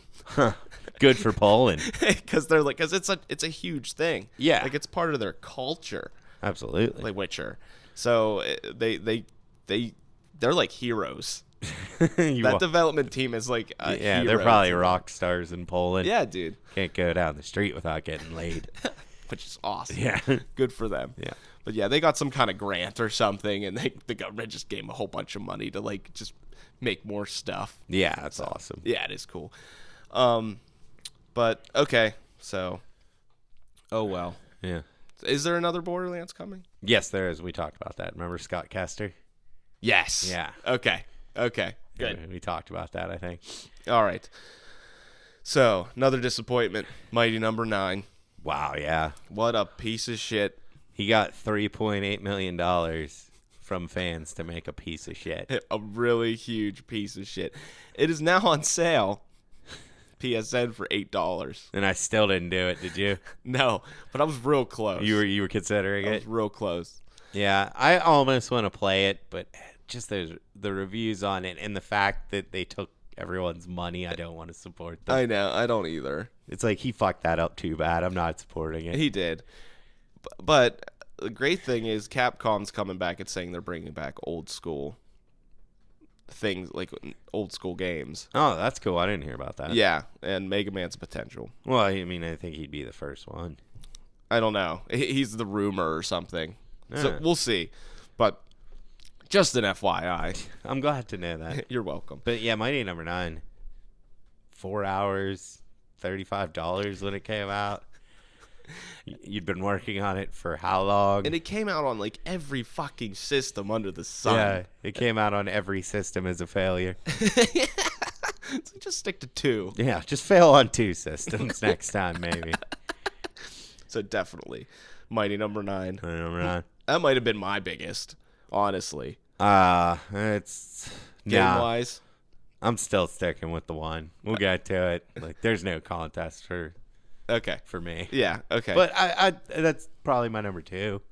good for Poland. Because it's a huge thing. Yeah. Like it's part of their culture. Absolutely. Like Witcher. So they're like heroes. That development team is like a hero. They're probably rock stars in Poland. Yeah, dude. Can't go down the street without getting laid. Which is awesome. Yeah. Good for them. Yeah. But yeah, they got some kind of grant or something, and the government just gave them a whole bunch of money to like just make more stuff. Yeah, that's awesome. Yeah, it is cool. But okay, so oh well. Yeah. Is there another Borderlands coming? Yes, there is. We talked about that. Remember Scott Kester? Yes. Yeah. Okay. Good. Yeah, we talked about that, I think. All right. So, another disappointment. Mighty Number 9. Wow, yeah. What a piece of shit. He got $3.8 million from fans to make a piece of shit. A really huge piece of shit. It is now on sale. PSN for $8. And I still didn't do it, did you? No, but I was real close. You were considering I it? was real close. Yeah, I almost want to play it, but just the reviews on it and the fact that they took everyone's money, I don't want to support them. I know, I don't either. It's like he fucked that up too bad. I'm not supporting it. He did. But the great thing is Capcom's coming back and saying they're bringing back old school things, like old school games. Oh, that's cool. I didn't hear about that. Yeah, and Mega Man's potential. Well, I mean, I think he'd be the first one. I don't know. He's the rumor or something. So Yeah. we'll see. But just an FYI. I'm glad to know that. You're welcome. But yeah, Mighty Number 9, 4 hours, $35 when it came out. You'd been working on it for how long? And it came out on like every fucking system under the sun. Yeah, it came out on every system as a failure. So just stick to 2. Yeah, just fail on 2 systems next time, maybe. So definitely, Mighty Number 9. Mighty Number 9. That might have been my biggest, honestly. It's Game wise. I'm still sticking with the 1. We'll get to it. Like, there's no contest for me. Yeah. Okay. But I that's probably my number 2.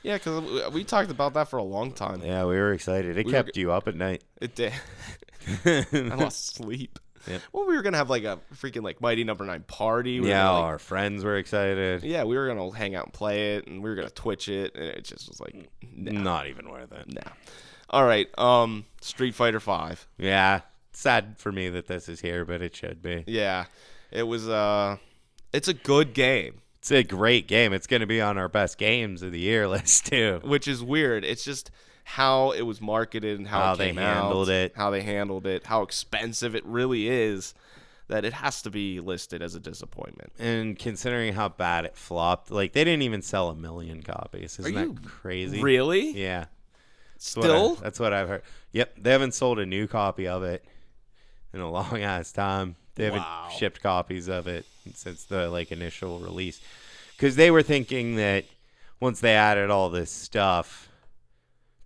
Yeah, because we talked about that for a long time. Yeah, we were excited. It kept you up at night. It did. I lost sleep. Yep. Well, we were gonna have like a freaking like Mighty Number 9 party. Our friends were excited. Yeah, we were gonna hang out and play it, and we were gonna Twitch it, and it just was like, nah. Not even worth it. Nah. All right. Street Fighter 5. Yeah, sad for me that this is here, but it should be. Yeah, it was. It's a good game. It's a great game. It's going to be on our best games of the year list too. Which is weird. It's just how it was marketed and how it came they handled out, it. how they handled it, how expensive it really is, that it has to be listed as a disappointment. And considering how bad it flopped, like they didn't even sell 1 million copies. Isn't that crazy? Really? Yeah. Still? That's what I've heard. Yep, they haven't sold a new copy of it in a long ass time. They haven't shipped copies of it since the initial release, because they were thinking that once they added all this stuff,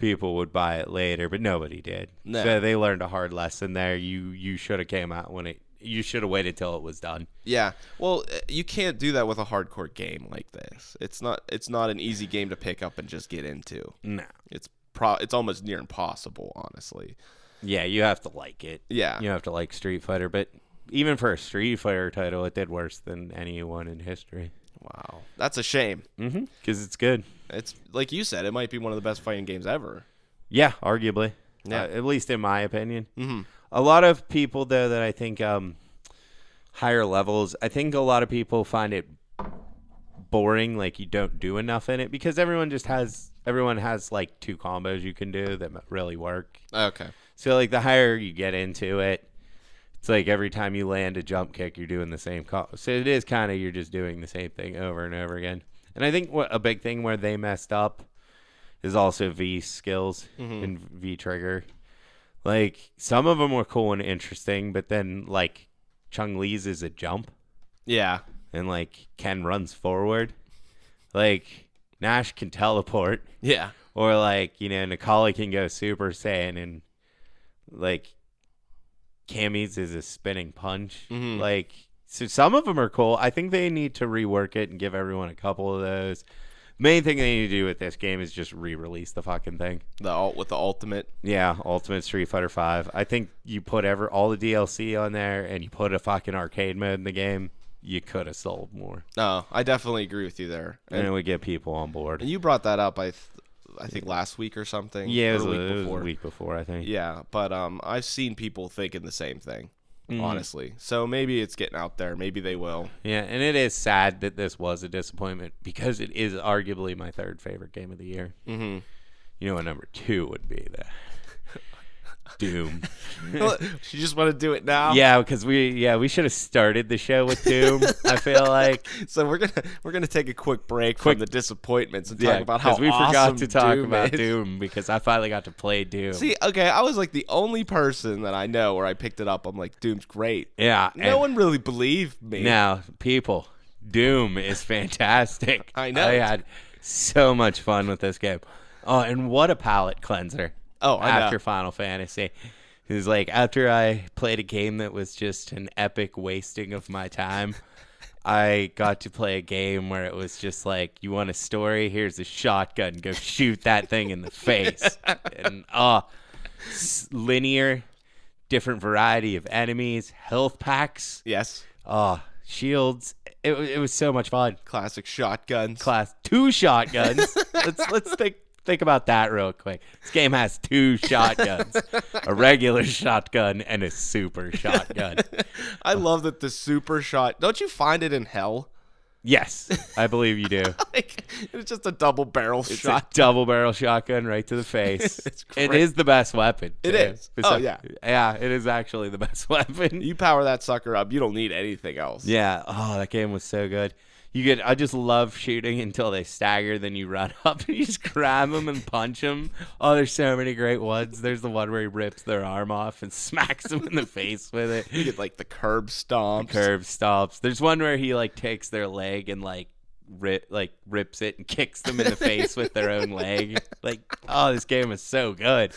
people would buy it later, but nobody did. No. So they learned a hard lesson there. You should have came out when you should have waited till it was done. Yeah. Well, you can't do that with a hardcore game like this. It's not an easy game to pick up and just get into. No. It's almost near impossible, honestly. Yeah, you have to like it. Yeah. You have to like Street Fighter, but even for a Street Fighter title, it did worse than anyone in history. Wow. That's a shame. Mm-hmm. Because it's good. It's like you said, it might be one of the best fighting games ever. Yeah, arguably. Yeah. At least in my opinion. Mm-hmm. A lot of people, though, that I think higher levels, I think a lot of people find it boring, like you don't do enough in it, because everyone has like 2 combos you can do that really work. Okay. So like the higher you get into it, it's like every time you land a jump kick, you're doing the same combo. So it is kind of, you're just doing the same thing over and over again. And I think a big thing where they messed up is also V skills and V trigger. Like, some of them were cool and interesting, but then, like, Chun-Li's is a jump. Yeah. And, like, Ken runs forward. Like, Nash can teleport. Yeah. Or, like, Nikali can go Super Saiyan. And, like, Cammy's is a spinning punch. Mm-hmm. Like, so some of them are cool. I think they need to rework it and give everyone a couple of those. Main thing they need to do with this game is just re-release the fucking thing. With the Ultimate. Yeah, Ultimate Street Fighter 5. I think you put all the DLC on there and you put a fucking arcade mode in the game, you could have sold more. No, I definitely agree with you there. And it would get people on board. And you brought that up, I think last week or something. Yeah, it was a week before, I think. Yeah, but I've seen people thinking the same thing. Honestly. So maybe it's getting out there. Maybe they will. Yeah, and it is sad that this was a disappointment because it is arguably my 3rd favorite game of the year. Mm-hmm. You know what number 2 would be? Doom. You just want to do it now? Yeah, because we should have started the show with Doom, I feel like. So we're gonna take a quick break from the disappointments and talk about how because we awesome forgot to talk Doom about is. Doom because I finally got to play Doom. See, okay, I was like the only person that I know where I picked it up. I'm like, Doom's great. Yeah. No one really believed me. Now, people, Doom is fantastic. I know. I had so much fun with this game. Oh, and what a palate cleanser. Oh, I know. After Final Fantasy. It was like, after I played a game that was just an epic wasting of my time, I got to play a game where it was just like, you want a story? Here's a shotgun. Go shoot that thing in the face. And, linear, different variety of enemies, health packs. Yes. Shields. It was so much fun. Classic shotguns. 2 shotguns. Let's think about that real quick. This game has 2 shotguns. A regular shotgun and a super shotgun. I love that the super shot. Don't you find it in hell? Yes, I believe you do. Like, it's just a double barrel It's shot. a double barrel shotgun right to the face. It's It great. is the best weapon. It too. is. Oh, yeah. Yeah, it is actually the best weapon. You power that sucker up, you don't need anything else. Yeah. Oh, that game was so good. I just love shooting until they stagger. Then you run up and you just grab them and punch them. Oh, there's so many great ones. There's the one where he rips their arm off and smacks them in the face with it. You get like the curb stomps. Curve stops. There's one where he like takes their leg and rips it and kicks them in the face with their own leg. Like, oh, this game is so good.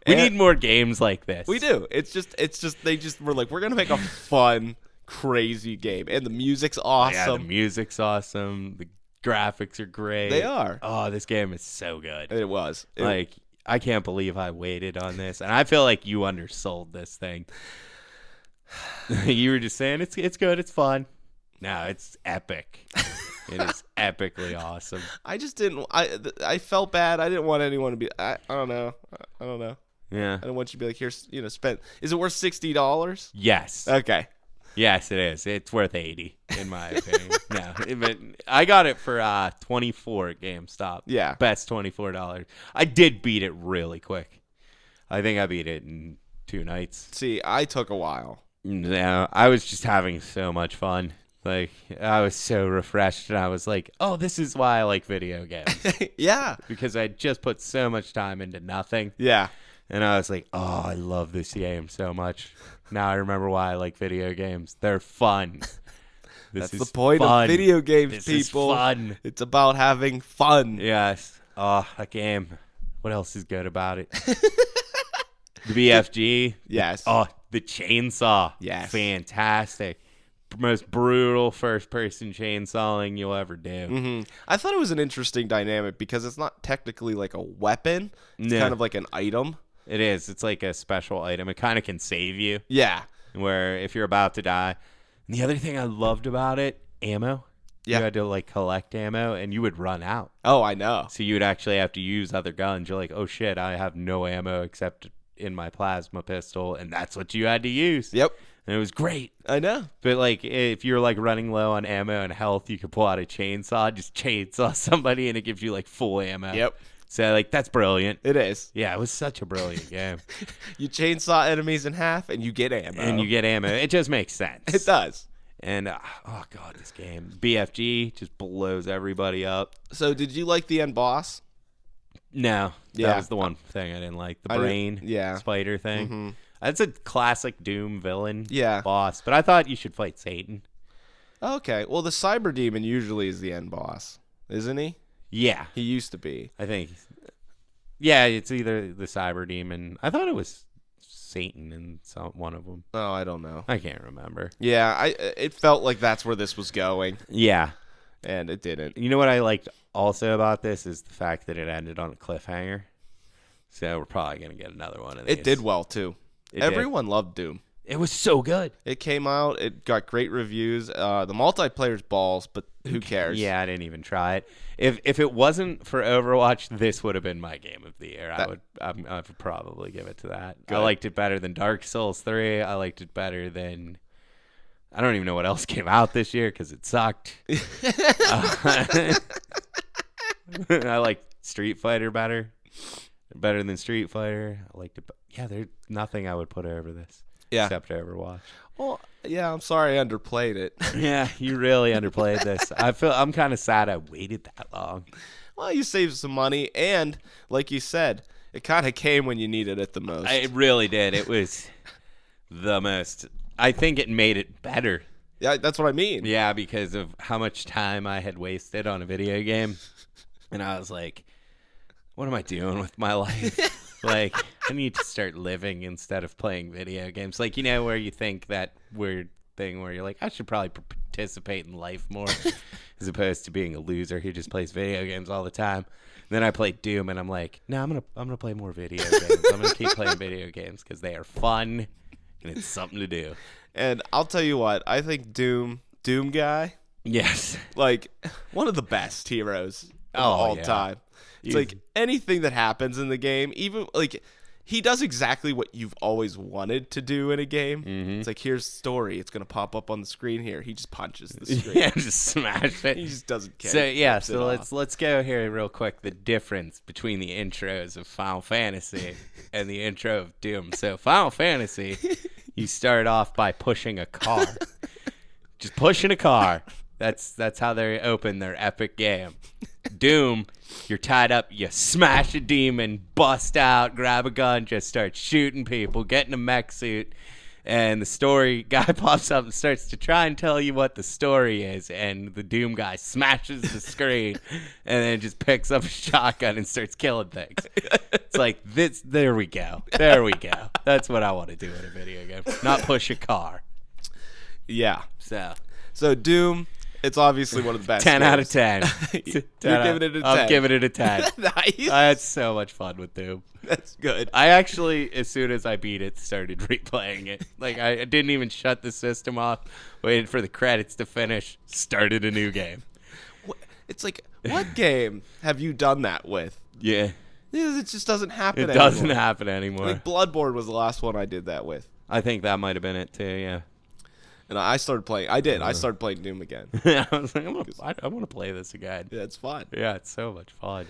We need more games like this. We do. It's just they just were like, we're gonna make a fun, crazy game, and the music's awesome. Yeah, the music's awesome. The graphics are great. They are. Oh, this game is so good. It was. Like, I can't believe I waited on this, and I feel like you undersold this thing. You were just saying it's good, it's fun. No, it's epic. It is epically awesome. I just didn't. I felt bad. I didn't want anyone to be. I don't know. Yeah. I don't want you to be like, here's spend. Is it worth $60? Yes. Okay. Yes, it is. It's worth $80 in my opinion. No, but I got it for $24 at GameStop. Yeah. Best $24. I did beat it really quick. I think I beat it in 2 nights. See, I took a while. No, I was just having so much fun. Like, I was so refreshed, and I was like, oh, this is why I like video games. Yeah. Because I just put so much time into nothing. Yeah. And I was like, oh, I love this game so much. Now I remember why I like video games. They're fun. That's the point of video games, this people. Is fun. It's about having fun. Yes. Oh, that game. What else is good about it? The BFG. Yes. Oh, the chainsaw. Yes. Fantastic. Most brutal first-person chainsawing you'll ever do. I thought it was an interesting dynamic because it's not technically like a weapon. It's No. kind of like an item. It is. It's like a special item. It kind of can save you. Yeah. Where if you're about to die. And the other thing I loved about it, ammo. Yeah. You had to like collect ammo and you would run out. Oh, I know. So you would actually have to use other guns. You're like, oh shit, I have no ammo except in my plasma pistol. And that's what you had to use. Yep. And it was great. I know. But like if you're like running low on ammo and health, you could pull out a chainsaw, just chainsaw somebody and it gives you like full ammo. Yep. So like that's brilliant. It is. Yeah, it was such a brilliant game. You chainsaw enemies in half and you get ammo. And you get ammo. It just makes sense. It does. And oh god, this game BFG just blows everybody up. So did you like the end boss? No, Yeah. that was the one thing I didn't like. The brain, spider thing. That's a classic Doom villain. Yeah. Boss. But I thought you should fight Satan. Okay. Well, the cyber demon usually is the end boss, isn't he? Yeah, He used to be. I think. Yeah, it's either the cyber demon. I thought it was Satan in one of them. Oh, I don't know. I can't remember. Yeah, it felt like that's where this was going, Yeah. and it didn't. You know what I liked also about this is the fact that it ended on a cliffhanger. So we're probably going to get another one of these. It did well, too. Everyone loved Doom. It was so good. It came out. It got great reviews. The multiplayer's balls, but who cares? Yeah, I didn't even try it. If it wasn't for Overwatch, this would have been my game of the year. I would probably give it to that. Good. I liked it better than Dark Souls 3. I liked it better than... I don't even know what else came out this year because it sucked. I liked Street Fighter better than Street Fighter. I liked it. Yeah, there's nothing I would put over this. Yeah. Except Overwatch. Well, yeah, I'm sorry I underplayed it. Yeah, you really underplayed this. I'm kind of sad I waited that long. Well, you saved some money, and like you said, it kind of came when you needed it the most. It really did. It was the most. I think it made it better. Yeah, that's what I mean. Yeah, because of how much time I had wasted on a video game. And I was like, what am I doing with my life? Like, I need to start living instead of playing video games. Like, you know, where you think that weird thing where you're like, I should probably participate in life more as opposed to being a loser who just plays video games all the time. And then I played Doom, and I'm like, no, I'm gonna play more video games. I'm gonna keep playing video games because they are fun and it's something to do. And I'll tell you what, I think Doom guy, Yes. like one of the best heroes of all time. It's like anything that happens in the game, even like he does exactly what you've always wanted to do in a game. It's like, here's the story. It's going to pop up on the screen here. He just punches the screen. Yeah, just smash it. He just doesn't care. So yeah, Flips it so off. let's go here real quick. The difference between the intros of Final Fantasy and the intro of Doom. So Final Fantasy, you start off by pushing a car, just pushing a car. That's how they open their epic game. Doom, you're tied up, you smash a demon, bust out, grab a gun, just start shooting people, get in a mech suit, and the story guy pops up and starts to try and tell you what the story is, and the Doom guy smashes the screen and then just picks up a shotgun and starts killing things. It's like, there we go. That's what I want to do in a video game, not push a car. Yeah. So Doom, it's obviously one of the best. 10 out of games. 10. You're giving it a 10. I'm giving it a 10. Nice. I had so much fun with Doom. That's good. I actually, as soon as I beat it, started replaying it. Like, I didn't even shut the system off, waited for the credits to finish, started a new game. It's like, what game have you done that with? Yeah. It just doesn't happen It anymore. doesn't happen anymore. Like, Bloodborne was the last one I did that with. I think that might have been it, too, yeah. And I started playing. I started playing Doom again. I was like, I want to play this again. Yeah, it's fun. Yeah, it's so much fun.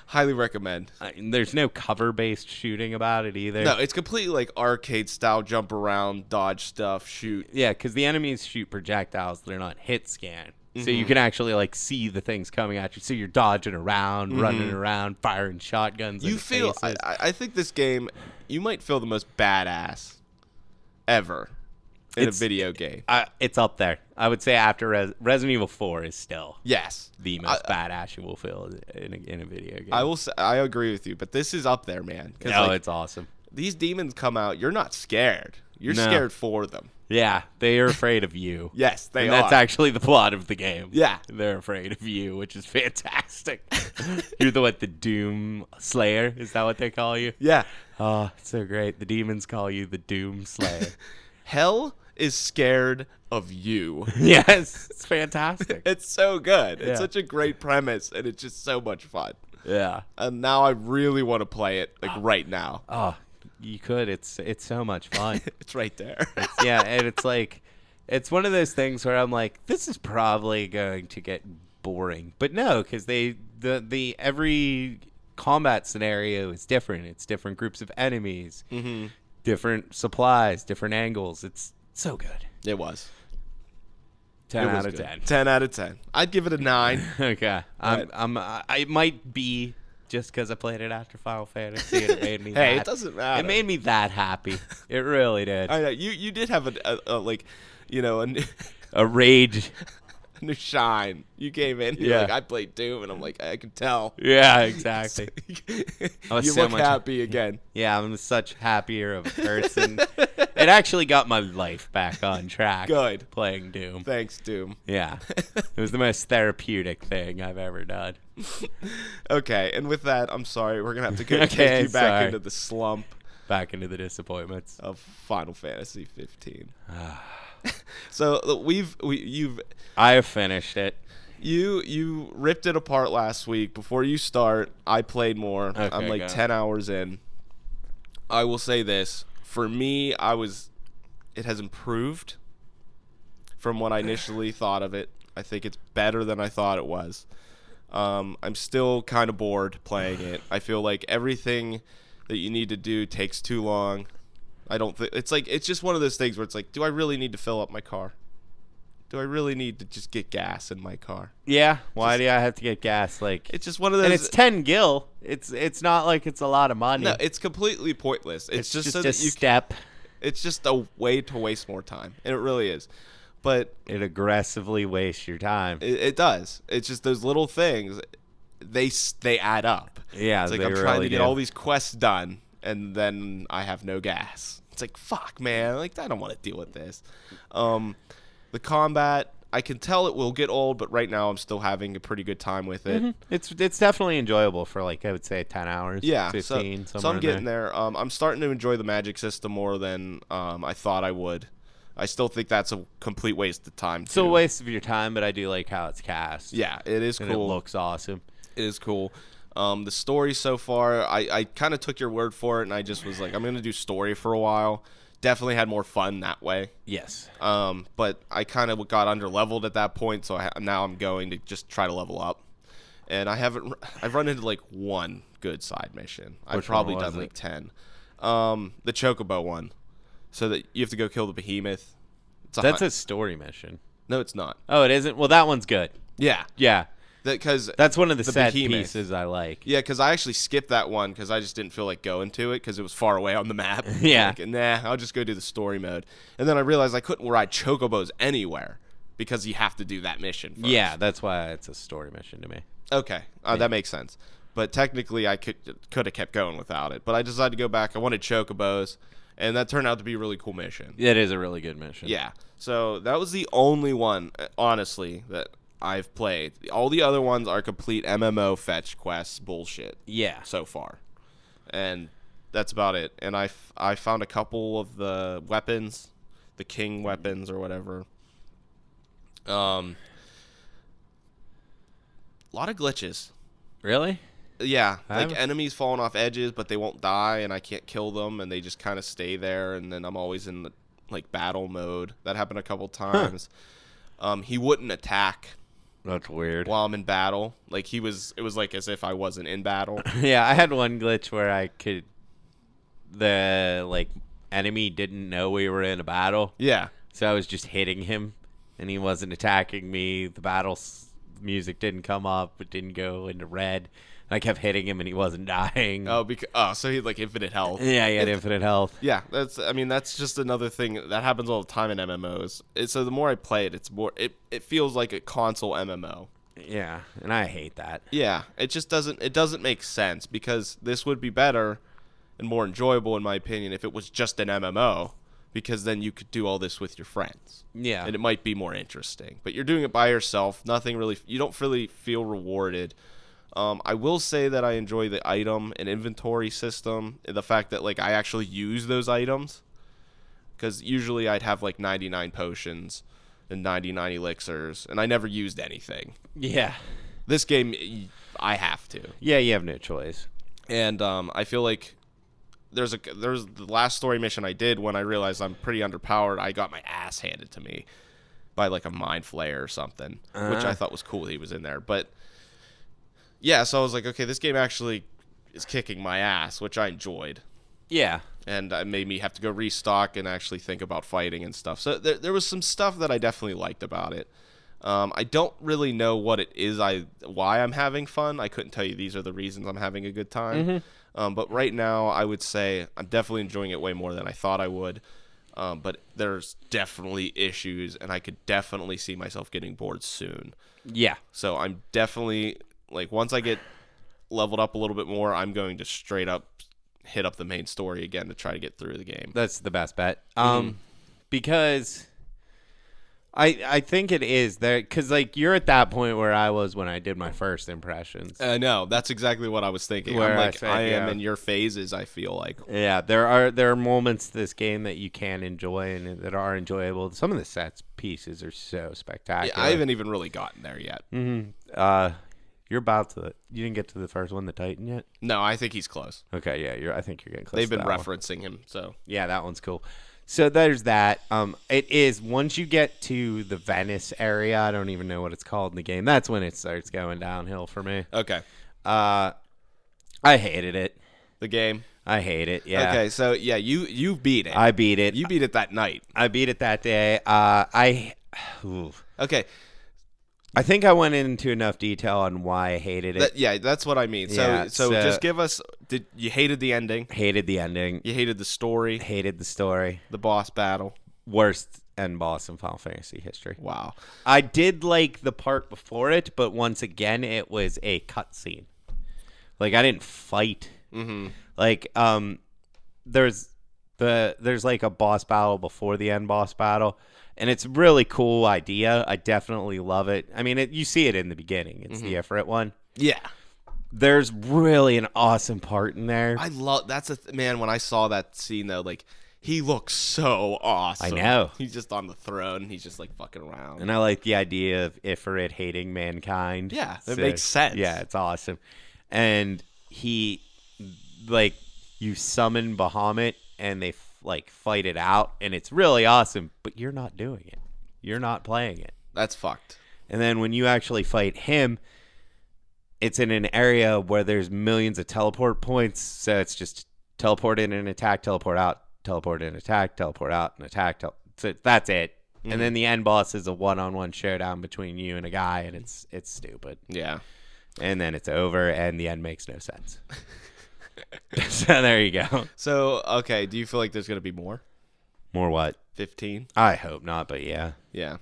Highly recommend. There's no cover-based shooting about it either. No, it's completely like arcade style, jump around, dodge stuff, shoot. Yeah, because the enemies shoot projectiles. They're not hit scan. So you can actually like see the things coming at you. So you're dodging around, running around, firing shotguns. You feel. I think this game, you might feel the most badass ever. in a video game. It's up there. I would say after Resident Evil 4 is still Yes. the most badass you will feel in a video game. I will say, I agree with you, but this is up there, man. No, it's awesome. These demons come out, you're not scared. You're No. scared for them. Yeah, they are afraid of you. Yes, they and are. that's actually the plot of the game. Yeah. They're afraid of you, which is fantastic. You're the Doom Slayer. Is that what they call you? Yeah. Oh, it's so great. The demons call you the Doom Slayer. Hell is scared of you. Yes, it's fantastic. It's so good. Yeah. It's such a great premise, and it's just so much fun. Yeah. And now I really want to play it, like right now. Oh, you could. It's so much fun. It's right there. Yeah, and it's like, it's one of those things where I'm like, this is probably going to get boring, but no, because the every combat scenario is different. It's different groups of enemies, different supplies, different angles. It's so good. It was. 10 It was out of good. 10. 10 out of 10. I'd give it a 9. Okay, Right. I might be just because I played it after Final Fantasy and it made me. Hey, that, it doesn't matter. It made me that happy. It really did. I know you did have a like, you know, A rage. new shine. You came in. You're Yeah. like, I played Doom, and I'm like, I can tell. Yeah, exactly. I was You so look much happy again. Yeah, I'm such happier of a person. It actually got my life back on track. Good. Playing Doom. Thanks, Doom. Yeah. It was the most therapeutic thing I've ever done. Okay, and with that, I'm sorry. We're gonna have to take Okay, you back sorry. into the slump Back into the disappointments. of Final Fantasy 15. So look, I have finished it. you ripped it apart last week. Before you start, I played more. Okay, I'm like go. 10 hours in. I will say this. For me, it has improved from what I initially thought of it. I think it's better than I thought it was. I'm still kind of bored playing it. I feel like everything that you need to do takes too long. I don't think it's just one of those things where it's like, do I really need to fill up my car? Do I really need to just get gas in my car? Yeah. Why do I have to get gas? Like, It's just one of those. and it's 10 gil. It's not like it's a lot of money. No, it's completely pointless. It's just so a that you. step. It's just a way to waste more time, and it really is. But It aggressively wastes your time. it does. It's just those little things. They add up. Yeah, It's like they I'm trying really to get do. all these quests done, and then I have no gas. It's like, fuck, man. Like, I don't want to deal with this. The combat, I can tell it will get old, but right now I'm still having a pretty good time with it. It's definitely enjoyable for, like, I would say 10 hours. Yeah, 15, so somewhere I'm in getting there. I'm starting to enjoy the magic system more than I thought I would. I still think that's a complete waste of time. It's a too. waste of your time, but I do like how it's cast. Yeah, it is And cool. it looks awesome. It is cool. The story so far, I kind of took your word for it, and I just was like, I'm going to do story for a while. Definitely had more fun that way. Yes. But I kind of got under leveled at that point, so now I'm going to just try to level up. And I've run into like one good side mission. I've Which probably one was done like it? 10. The Chocobo one. So that you have to go kill the behemoth. That's a story mission. No, it's not. Oh, it isn't? Well, that one's good. Yeah. Yeah. Because That's one of the, The set behemoth. pieces I like. yeah, because I actually skipped that one because I just didn't feel like going to it because it was far away on the map. Yeah. Like, nah, I'll just go do the story mode. And then I realized I couldn't ride chocobos anywhere because you have to do that mission first. Yeah, that's why it's a story mission to me. Okay, that makes sense. But technically, I could have kept going without it. But I decided to go back. I wanted chocobos, and that turned out to be a really cool mission. It is a really good mission. Yeah. So that was the only one, honestly, that I've played. All the other ones are complete MMO fetch quests bullshit Yeah. so far. And that's about it. And I found a couple of the weapons, the king weapons or whatever. A lot of glitches. Really? Yeah, like I've- enemies falling off edges, but they won't die, and I can't kill them, and they just kind of stay there, and then I'm always in the, like, battle mode. That happened a couple times. He wouldn't attack That's weird. while I'm in battle. Like, it was like as if I wasn't in battle. Yeah, I had one glitch where the like enemy didn't know we were in a battle, Yeah. so I was just hitting him, and he wasn't attacking me. The battle music didn't come up; it didn't go into red. I kept hitting him and he wasn't dying. So he had like infinite health. Yeah, he had infinite health. Yeah, that's just another thing that happens all the time in MMOs. So the more I play it, it feels like a console MMO. Yeah, and I hate that. Yeah, it just doesn't make sense, because this would be better and more enjoyable, in my opinion, if it was just an MMO, because then you could do all this with your friends. Yeah. And it might be more interesting. But you're doing it by yourself. You don't really feel rewarded. I will say that I enjoy the item and inventory system, and the fact that like I actually use those items, because usually I'd have like 99 potions and 99 elixirs, and I never used anything. Yeah. This game, I have to. Yeah, you have no choice. And I feel like there's the last story mission I did, when I realized I'm pretty underpowered, I got my ass handed to me by like a mind flayer or something, which I thought was cool that he was in there. But yeah, so I was like, okay, this game actually is kicking my ass, which I enjoyed. Yeah. And it made me have to go restock and actually think about fighting and stuff. So there was some stuff that I definitely liked about it. I don't really know what it is why I'm having fun. I couldn't tell you these are the reasons I'm having a good time. Mm-hmm. But right now, I would say I'm definitely enjoying it way more than I thought I would. But there's definitely issues, and I could definitely see myself getting bored soon. Yeah. So I'm definitely, like, once I get leveled up a little bit more, I'm going to straight up hit up the main story again to try to get through the game. That's the best bet. Because I think it is there, because like you're at that point where I was when I did my first impressions. No, that's exactly what I was thinking. Where I'm like, I am yeah. in your phases, I feel like. Yeah, there are moments to this game that you can enjoy and that are enjoyable. Some of the sets pieces are so spectacular. Yeah, I haven't even really gotten there yet. Mm-hmm. You're about to. You didn't get to the first one, the Titan, yet? No, I think he's close. Okay, yeah, I think you're getting close. They've to been that referencing him, so yeah, that one's cool. So there's that. It is once you get to the Venice area, I don't even know what it's called in the game. That's when it starts going downhill for me. Okay. I hated it. The game. I hate it. Yeah. Okay, so yeah, you beat it. I beat it. You beat it that night. I beat it that day. Okay. I think I went into enough detail on why I hated it. Yeah, that's what I mean. So just give us. Did you hated the ending? Hated the ending. You hated the story. Hated the story. The boss battle. Worst end boss in Final Fantasy history. Wow. I did like the part before it, but once again, it was a cutscene. Like I didn't fight. Mm-hmm. Like there's like a boss battle before the end boss battle. And it's a really cool idea. I definitely love it. I mean, you see it in the beginning. It's the Ifrit one. Yeah. There's really an awesome part in there. I love man. When I saw that scene though, like he looks so awesome. I know. He's just on the throne. He's just like fucking around. And I like the idea of Ifrit hating mankind. Yeah, that makes sense. Yeah, it's awesome. And he, like, you summon Bahamut and they like fight it out, and it's really awesome, but you're not doing it. You're not playing it. That's fucked. And then when you actually fight him, it's in an area where there's millions of teleport points, so it's just teleport in and attack, teleport out, teleport in, attack, teleport out, and attack. So that's it. Mm-hmm. And then the end boss is a one-on-one showdown between you and a guy, and it's stupid. Yeah. And then it's over, and the end makes no sense. So there you go. So, okay, do you feel like there's going to be more? More what? 15? I hope not, but yeah. Yeah.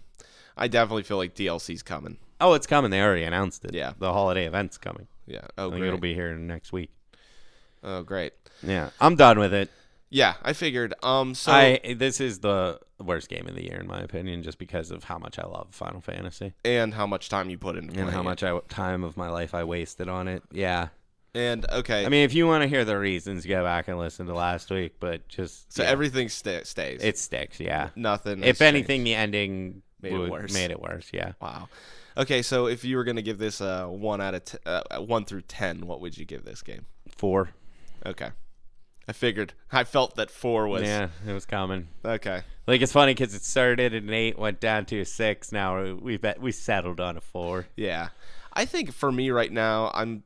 I definitely feel like DLC's coming. Oh, it's coming. They already announced it. Yeah. The holiday event's coming. Yeah. I think it'll be here next week. Oh, great. Yeah. I'm done with it. Yeah, I figured. So this is the worst game of the year, in my opinion, just because of how much I love Final Fantasy. And how much time you put into playing and how much time of my life I wasted on it. Yeah. And okay, I mean, if you want to hear the reasons, go back and listen to last week. But just everything stays. It sticks, yeah. Nothing. If anything, the ending made it worse. Made it worse, yeah. Wow. Okay, so if you were gonna give this a 1 through 10, what would you give this game? 4. Okay. I figured. I felt that 4 was. Yeah, it was coming. Okay. Like it's funny because it started at an 8, went down to a 6. Now we settled on a 4. Yeah, I think for me right now, I'm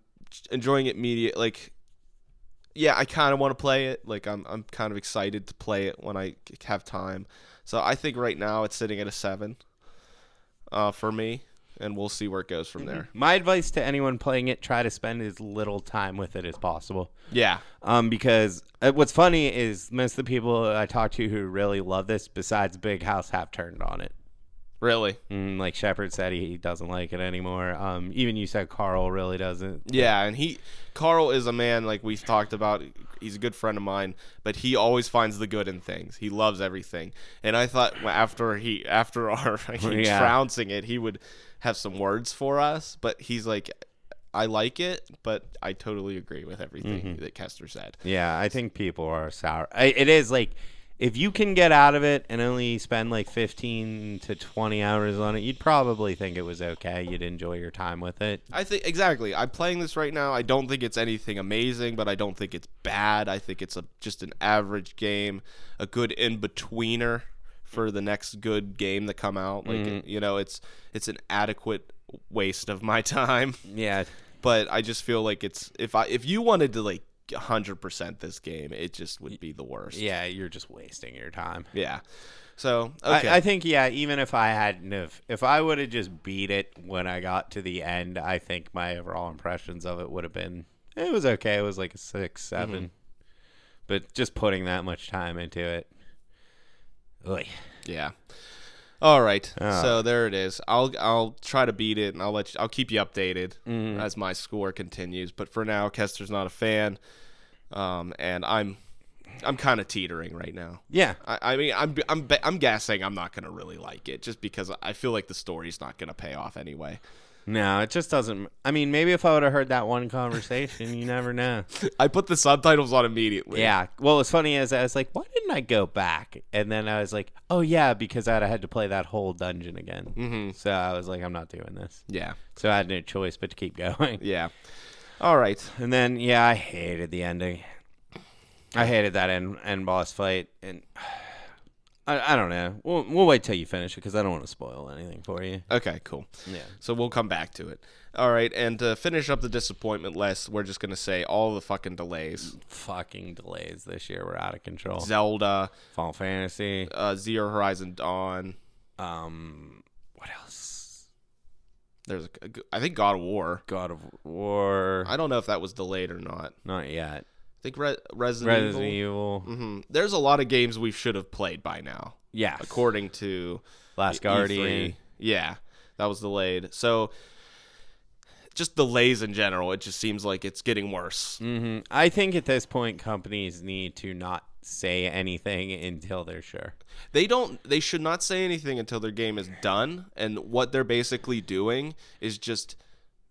enjoying it like yeah, I kind of want to play it. Like I'm kind of excited to play it when I have time. So I think right now it's sitting at a 7 for me. and we'll see where it goes from there. My advice to anyone playing it: try to spend as little time with it as possible. Yeah. Because what's funny is most of the people I talk to who really love this, besides Big House, have turned on it. Really? Like Shepard said, he doesn't like it anymore. Even you said Carl really doesn't. Yeah, and Carl is a man, like we've talked about. He's a good friend of mine, but he always finds the good in things. He loves everything. And I thought after our trouncing it, he would have some words for us. But he's like, I like it, but I totally agree with everything that Kester said. Yeah, I think people are sour. It is like, if you can get out of it and only spend like 15 to 20 hours on it, you'd probably think it was okay. You'd enjoy your time with it. I think exactly. I'm playing this right now. I don't think it's anything amazing, but I don't think it's bad. I think it's just an average game, a good in-betweener for the next good game to come out. Like it's an adequate waste of my time. Yeah. But I just feel like if you wanted to like 100% this game, it just would be the worst. Yeah, you're just wasting your time. Yeah. So okay. I think even if I would have just beat it when I got to the end, I think my overall impressions of it would have been it was okay. It was like a 6, 7, but just putting that much time into it. Oy. Yeah. All right. So there it is. I'll try to beat it, and I'll keep you updated as my score continues. But for now, Kester's not a fan, and I'm kind of teetering right now. Yeah. I mean, I'm guessing I'm not gonna really like it just because I feel like the story's not gonna pay off anyway. No, it just doesn't. I mean, maybe if I would have heard that one conversation, you never know. I put the subtitles on immediately. Yeah. Well, what's funny is I was like, why didn't I go back? And then I was like, oh, yeah, because I had to play that whole dungeon again. Mm-hmm. So I was like, I'm not doing this. Yeah. So I had no choice but to keep going. Yeah. All right. And then, yeah, I hated the ending. I hated that end boss fight. And I don't know. We'll wait till you finish it because I don't want to spoil anything for you. Okay, cool. Yeah. So we'll come back to it. All right, and to finish up the disappointment list, we're just going to say all the fucking delays. Fucking delays this year were out of control. Zelda. Final Fantasy. Zero Horizon Dawn. What else? There's I think God of War. God of War. I don't know if that was delayed or not. Not yet. I think Resident Evil. Mm-hmm. There's a lot of games we should have played by now. Yeah. According to Last Guardian. E3. Yeah, that was delayed. So just delays in general, it just seems like it's getting worse. Mm-hmm. I think at this point, companies need to not say anything until they're sure. They should not say anything until their game is done, and what they're basically doing is just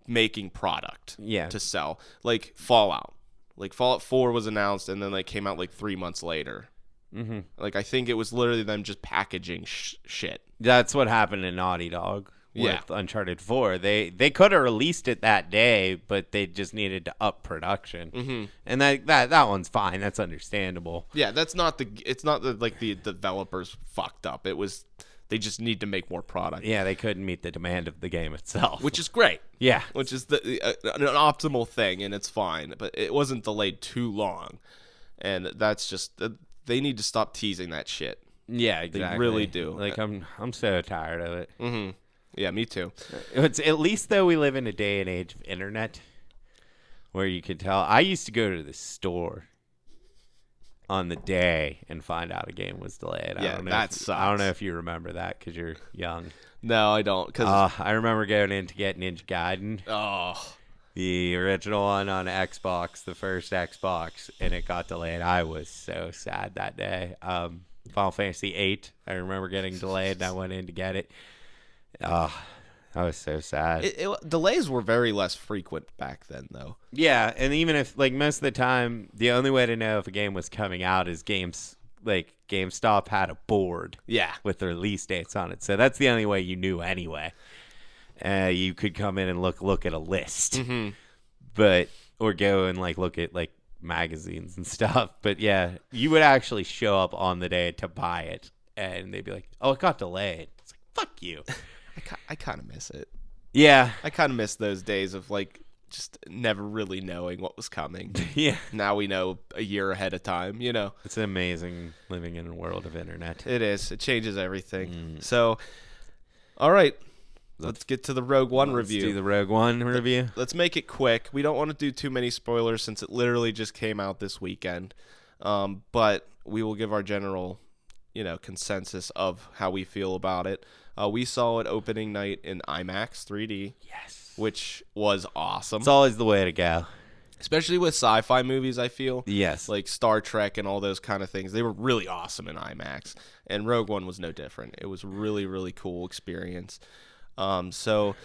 making product to sell. Like Fallout. Like Fallout 4 was announced, and then they came out like 3 months later. Mm-hmm. Like I think it was literally them just packaging shit. That's what happened in Naughty Dog with Uncharted 4. They could have released it that day, but they just needed to up production. Mm-hmm. And that one's fine. That's understandable. Yeah, it's not like the developers fucked up. It was they just need to make more product. Yeah, they couldn't meet the demand of the game itself, which is great. Yeah, which is an optimal thing, and it's fine. But it wasn't delayed too long, and that's just they need to stop teasing that shit. Yeah, exactly. They really do. Like I'm so tired of it. Mm-hmm. Yeah, me too. It's at least though we live in a day and age of internet where you can tell. I used to go to the store on the day and find out a game was delayed. Yeah, that sucks. I don't know if you remember that because you're young. No, I don't. Cause I remember going in to get Ninja Gaiden. Oh. The original one on Xbox, the first Xbox, and it got delayed. I was so sad that day. Final Fantasy VIII, I remember getting delayed, and I went in to get it. I was so sad. Delays were very less frequent back then, though. Yeah, and even if, like, most of the time, the only way to know if a game was coming out is GameStop had a board with the release dates on it. So that's the only way you knew anyway. You could come in and look at a list, or go and, like, look at, like, magazines and stuff. But, yeah, you would actually show up on the day to buy it, and they'd be like, oh, it got delayed. It's like, fuck you. I kind of miss it. Yeah. I kind of miss those days of, like, just never really knowing what was coming. Yeah. Now we know a year ahead of time, you know. It's amazing living in a world of internet. It is. It changes everything. So, all right. let's get to the Rogue One review. Let's do the Rogue One review. Let's make it quick. We don't want to do too many spoilers since it literally just came out this weekend. But we will give our general, consensus of how we feel about it. We saw it opening night in IMAX 3D. Yes. Which was awesome. It's always the way to go. Especially with sci-fi movies, I feel. Yes. Like Star Trek and all those kind of things. They were really awesome in IMAX. And Rogue One was no different. It was really, really cool experience. So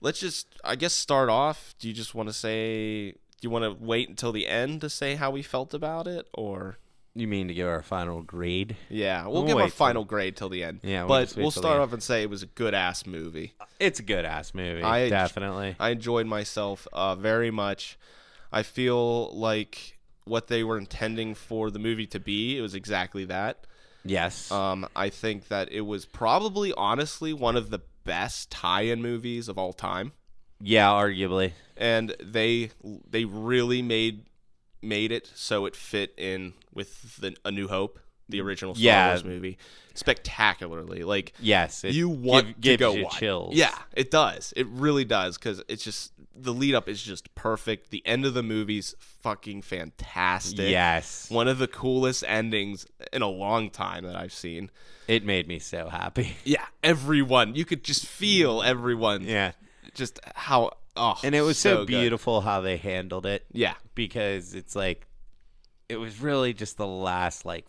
let's just, I guess, start off. Do you just want to say, do you want to wait until the end to say how we felt about it? Or... You mean to give our final grade? Yeah, we'll give our final grade till the end. Yeah, but we'll start off and say it was a good-ass movie. It's a good-ass movie, definitely. I enjoyed myself very much. I feel like what they were intending for the movie to be, it was exactly that. Yes. I think that it was probably, honestly, one of the best tie-in movies of all time. Yeah, arguably. And they really made it so it fit in with A New Hope, the original Star Wars movie, spectacularly. Like, yes, you want to go watch. Chills. Yeah, it does. It really does, because it's just the lead up is just perfect. The end of the movie's fucking fantastic. Yes, one of the coolest endings in a long time that I've seen. It made me so happy. Yeah, everyone. You could just feel everyone. Yeah, just how. Oh, and it was so good. beautiful how they handled it. Yeah. Because it's like, it was really just the last, 4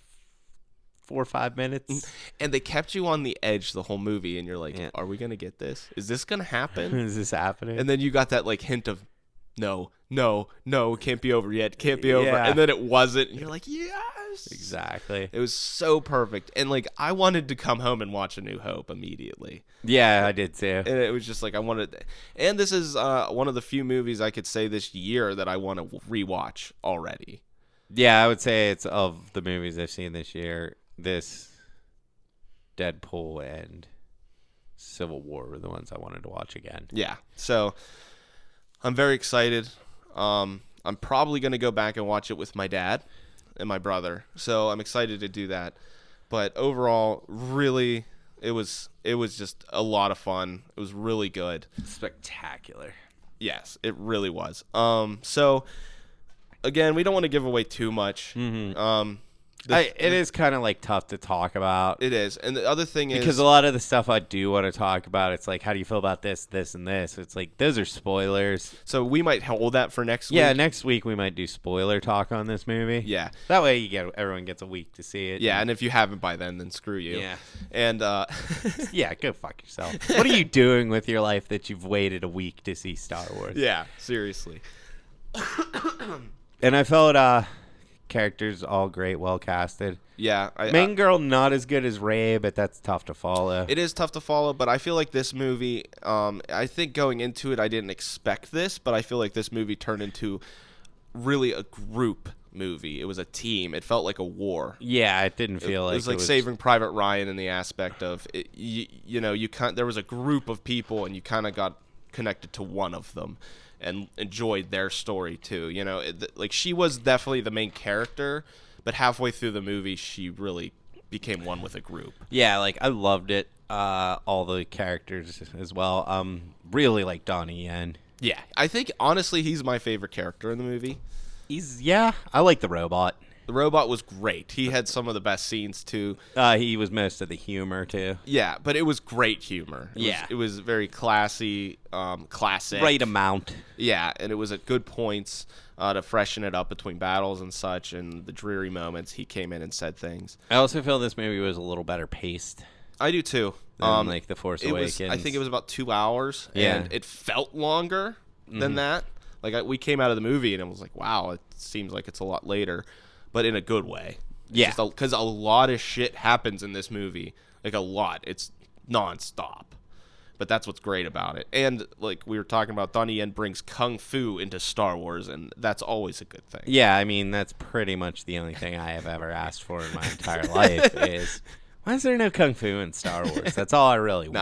or 5 minutes. And they kept you on the edge the whole movie, and you're like, are we going to get this? Is this going to happen? Is this happening? And then you got that, hint of, no, it can't be over yet. Can't be over. Yeah. And then it wasn't. And you're like, yes. Exactly. It was so perfect. And, I wanted to come home and watch A New Hope immediately. Yeah, I did too. And it was just I wanted. And this is one of the few movies I could say this year that I want to rewatch already. Yeah, I would say it's of the movies I've seen this year, this, Deadpool, and Civil War were the ones I wanted to watch again. Yeah. So I'm very excited. I'm probably going to go back and watch it with my dad and my brother. So I'm excited to do that. But overall, really, it was just a lot of fun. It was really good. Spectacular. Yes, it really was. So again, we don't want to give away too much. Mm-hmm. It is kind of tough to talk about. It is. And the other thing is, because a lot of the stuff I do want to talk about, it's how do you feel about this, this, and this? It's those are spoilers. So we might hold that for next week. Yeah, next week we might do spoiler talk on this movie. Yeah. That way everyone gets a week to see it. Yeah, and if you haven't by then screw you. Yeah. And yeah, go fuck yourself. What are you doing with your life that you've waited a week to see Star Wars? Yeah, seriously. And I felt characters all great, well casted. Yeah. Main girl not as good as Rey, but that's tough to follow. It is tough to follow, but I feel like this movie, I think going into it I didn't expect this, but I feel like this movie turned into really a group movie. It was a team. It felt like a war. Yeah, it didn't feel it was Saving Private Ryan in the aspect of, there was a group of people and you kind of got connected to one of them and enjoyed their story too. She was definitely the main character, but halfway through the movie, she really became one with a group. Yeah, I loved it. All the characters as well. Really like Donnie Yen. Yeah, I think honestly he's my favorite character in the movie. I like the robot. The robot was great. He had some of the best scenes too. He was most of the humor too. Yeah, but it was great humor. It was very classy, classic. Right amount. Yeah, and it was at good points to freshen it up between battles and such, and the dreary moments he came in and said things. I also feel this movie was a little better paced. I do too. Than, The Force Awakens. I think it was about 2 hours, and it felt longer than that. We came out of the movie and it was like, wow, it seems like it's a lot later, but in a good way. Yeah. Because a lot of shit happens in this movie. A lot. It's nonstop. But that's what's great about it. And we were talking about, Donnie Yen brings Kung Fu into Star Wars, and that's always a good thing. Yeah, I mean, that's pretty much the only thing I have ever asked for in my entire life is, why is there no Kung Fu in Star Wars? That's all I really want.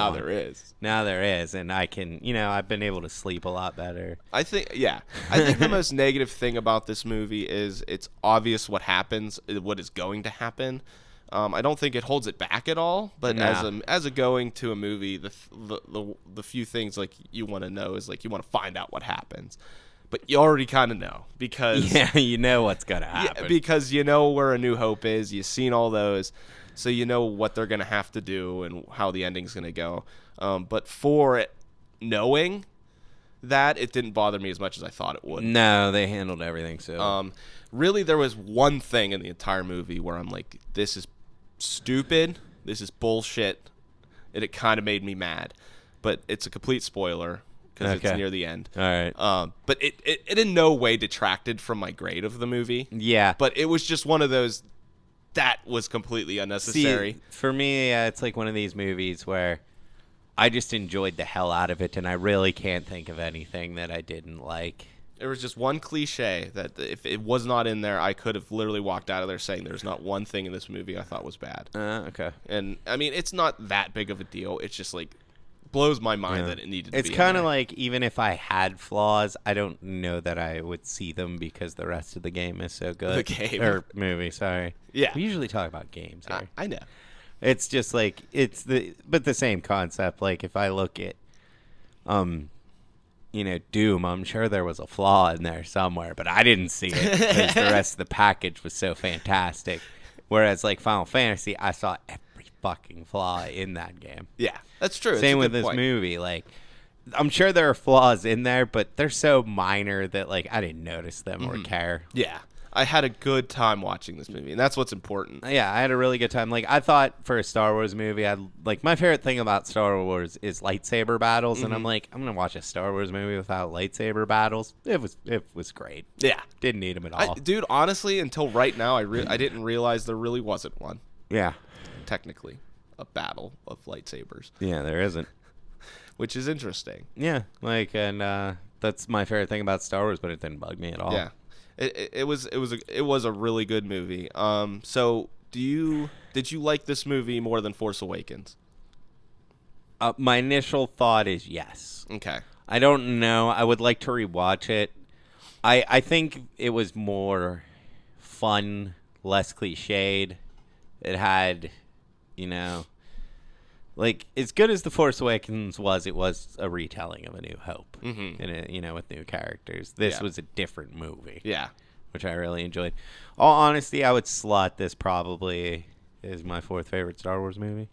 Now there is. And I can, I've been able to sleep a lot better. I think the most negative thing about this movie is it's obvious what happens, what is going to happen. I don't think it holds it back at all, but Nah. as a going to a movie, the few things like you want to know is like you want to find out what happens, but you already kind of know because Yeah, you know what's gonna yeah, happen. because you know where A New Hope is, you've seen all those, so you know what they're gonna have to do and how the ending's gonna go. But for it, knowing that, it didn't bother me as much as I thought it would. No, they handled everything so. Really, there was one thing in the entire movie where I'm like, this is stupid, this is bullshit, and it kind of made me mad. But it's a complete spoiler because Okay. it's near the end. All right. But it in no way detracted from my grade of the movie. Yeah. But it was just one of those that was completely unnecessary. See, for me, it's like one of these movies where I just enjoyed the hell out of it, and I really can't think of anything that I didn't like. There was just one cliche that if it was not in there, I could have literally walked out of there saying there's not one thing in this movie I thought was bad. Okay. And I mean, it's not that big of a deal. It's just like blows my mind that it needed to It's be kind of in there. like, even if I had flaws, I don't know that I would see them because the rest of the game is so good. The game. Or movie, sorry. Yeah. We usually talk about games here. I know. It's just like, but the same concept. Like, if I look at, Doom, I'm sure there was a flaw in there somewhere, but I didn't see it because the rest of the package was so fantastic. Whereas, like, Final Fantasy, I saw every fucking flaw in that game. Yeah, that's true. Same It's a with good this point. movie. Like, I'm sure there are flaws in there, but they're so minor that, like, I didn't notice them or care. Yeah, I had a good time watching this movie, and that's what's important. Yeah, I had a really good time. Like, I thought for a Star Wars movie, my favorite thing about Star Wars is lightsaber battles, and I'm like, I'm gonna watch a Star Wars movie without lightsaber battles. It was great. Yeah, Didn't need them at all. dude. Honestly, until right now, I didn't realize there really wasn't one. Yeah, Technically, a battle of lightsabers, yeah, there isn't. which is interesting. Yeah, like, and that's my favorite thing about Star Wars, but it didn't bug me at all. Yeah, it was a really good movie. So did you like this movie more than Force Awakens? My initial thought is yes. Okay. I don't know. I would like to rewatch it. I think it was more fun, less cliched. It had, like, as good as The Force Awakens was, it was a retelling of A New Hope. Mm-hmm. And with new characters. This Yeah. was a different movie, Yeah. which I really enjoyed. All honesty, I would slot this probably as my fourth favorite Star Wars movie.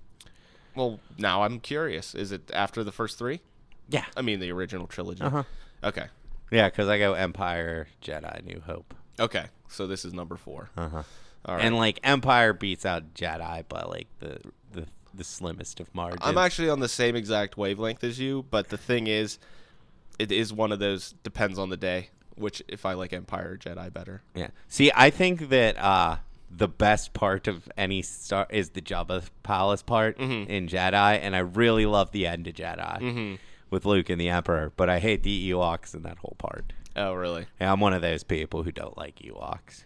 Well, now I'm curious. Is it after the first three? Yeah. I mean, the original trilogy. Uh-huh. Okay. Yeah, because I go Empire, Jedi, New Hope. Okay. So this is number 4. Uh-huh. All right. And, like, Empire beats out Jedi by, like, the slimmest of margins. I'm actually on the same exact wavelength as you, but the thing is, it is one of those depends on the day, which if I like Empire or Jedi better. Yeah. See, I think that the best part of any Star is the Jabba Palace part in Jedi, and I really love the end of Jedi with Luke and the Emperor, but I hate the Ewoks in that whole part. Oh, really? Yeah, I'm one of those people who don't like Ewoks.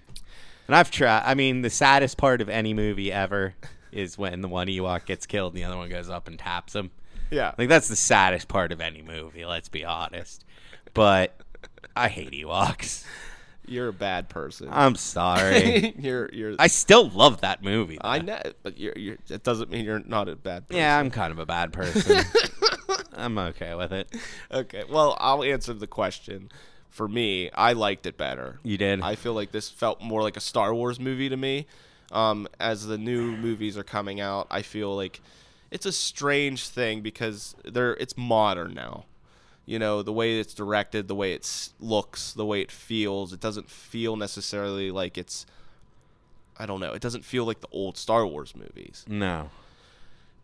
And I've tried. I mean, the saddest part of any movie ever is when the one Ewok gets killed and the other one goes up and taps him. Yeah. Like, that's the saddest part of any movie, let's be honest. But I hate Ewoks. You're a bad person. I'm sorry. you're. I still love that movie, though. I know, but you're. It doesn't mean you're not a bad person. Yeah, I'm kind of a bad person. I'm okay with it. Okay. Well, I'll answer the question. For me, I liked it better. You did? I feel like this felt more like a Star Wars movie to me. As the new movies are coming out, I feel like it's a strange thing because it's modern now. You know, the way it's directed, the way it looks, the way it feels. It doesn't feel necessarily like it's. I don't know. It doesn't feel like the old Star Wars movies. No.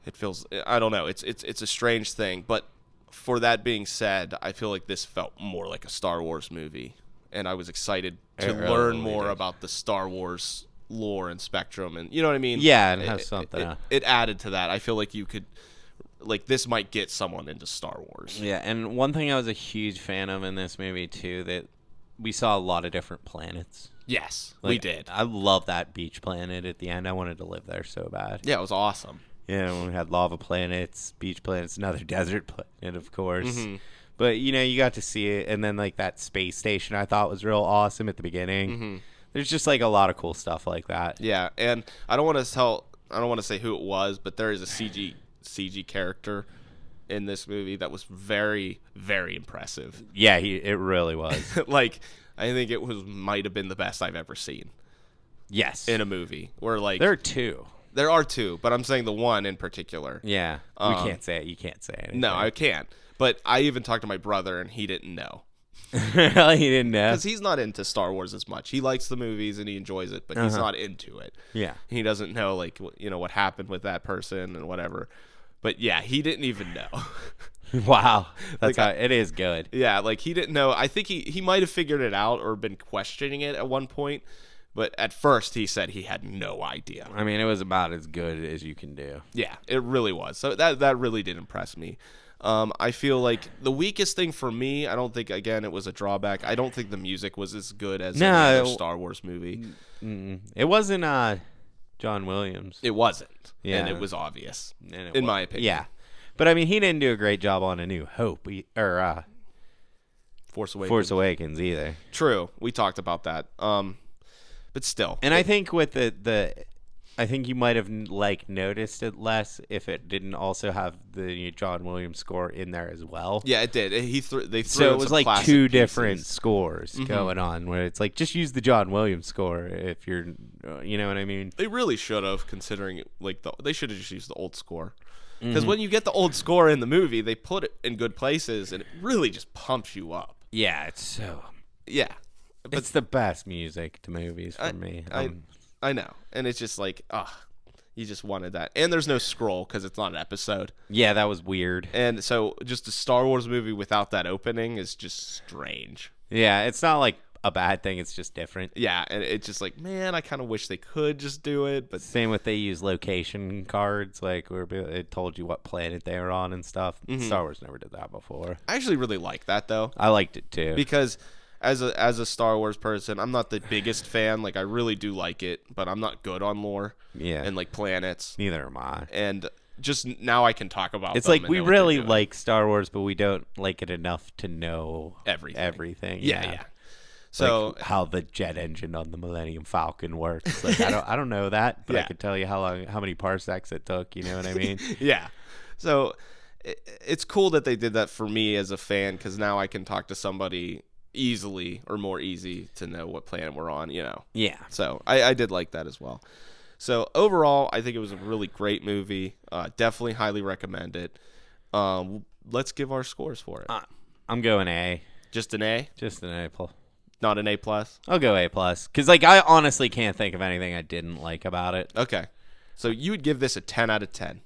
It feels. I don't know. It's a strange thing, but for that being said, I feel like this felt more like a Star Wars movie, and I was excited to It really learn more did. about the Star Wars lore and spectrum, and you know what I mean. Yeah, and have something. It added to that. I feel like you could, like, this might get someone into Star Wars. Yeah, and one thing I was a huge fan of in this movie, too, that we saw a lot of different planets. Yes, Like, we did. I love that beach planet at the end. I wanted to live there so bad. Yeah, it was awesome. Yeah, when we had lava planets, beach planets, another desert planet, of course. Mhm. But, you got to see it. And then, like, that space station I thought was real awesome at the beginning. Mhm. There's just, like, a lot of cool stuff like that. Yeah, and I don't want to don't want to say who it was, but there is a CG character in this movie that was very, very impressive. Yeah, it really was. Like, I think it might have been the best I've ever seen. Yes. In a movie. Where, like, there are two. There are two, but I'm saying the one in particular. Yeah. We can't say it. You can't say anything. No, I can't. But I even talked to my brother, and he didn't know. Really? He didn't know? Because he's not into Star Wars as much. He likes the movies, and he enjoys it, but he's not into it. Yeah. He doesn't know, like, what happened with that person and whatever. But, yeah, he didn't even know. Wow. That's Like, it is good. Yeah, like, he didn't know. I think he might have figured it out or been questioning it at one point. But at first, he said he had no idea. I mean, it was about as good as you can do. Yeah, it really was. So that really did impress me. I feel like the weakest thing for me, I don't think, again, it was a drawback. I don't think the music was as good as any other Star Wars movie. It wasn't John Williams. It wasn't. Yeah. And it was obvious, in my opinion. Yeah. But, I mean, he didn't do a great job on A New Hope or Force Awakens either. True. We talked about that. But still. And I think with I think you might have noticed it less if it didn't also have the John Williams score in there as well. Yeah, it did. They threw so it was like two different pieces. Scores going on, where it's like just use the John Williams score if you're, you know what I mean. They really should have, considering they should have just used the old score. Because when you get the old score in the movie, they put it in good places, and it really just pumps you up. Yeah, it's so. Yeah. But it's the best music to movies for me. I know. And it's just like, you just wanted that. And there's no scroll because it's not an episode. Yeah, that was weird. And so just a Star Wars movie without that opening is just strange. Yeah, it's not like a bad thing. It's just different. Yeah, and it's just like, man, I kind of wish they could just do it. But same with they use location cards, like where it told you what planet they were on and stuff. Star Wars never did that before. I actually really like that, though. I liked it, too. Because as a Star Wars person, I'm not the biggest fan. Like, I really do like it, but I'm not good on lore and, like, planets. Neither am I. And just now I can talk about it's them like and we know what really they're doing. like Star Wars, but we don't like it enough to know everything. Yeah. So like how the jet engine on the Millennium Falcon works. Like, I don't know that, but I could tell you how many parsecs it took. You know what I mean? Yeah. So it's cool that they did that for me as a fan, because now I can talk to somebody easily or more easy to know what planet we're on. Yeah. So I did like that as well. So overall, I think it was a really great movie. Definitely highly recommend it. Let's give our scores for it. I'm going A. Just an A? Just an A plus. Not an A+? I'll go A+. Because, like, I honestly can't think of anything I didn't like about it. Okay. So you would give this a 10 out of 10.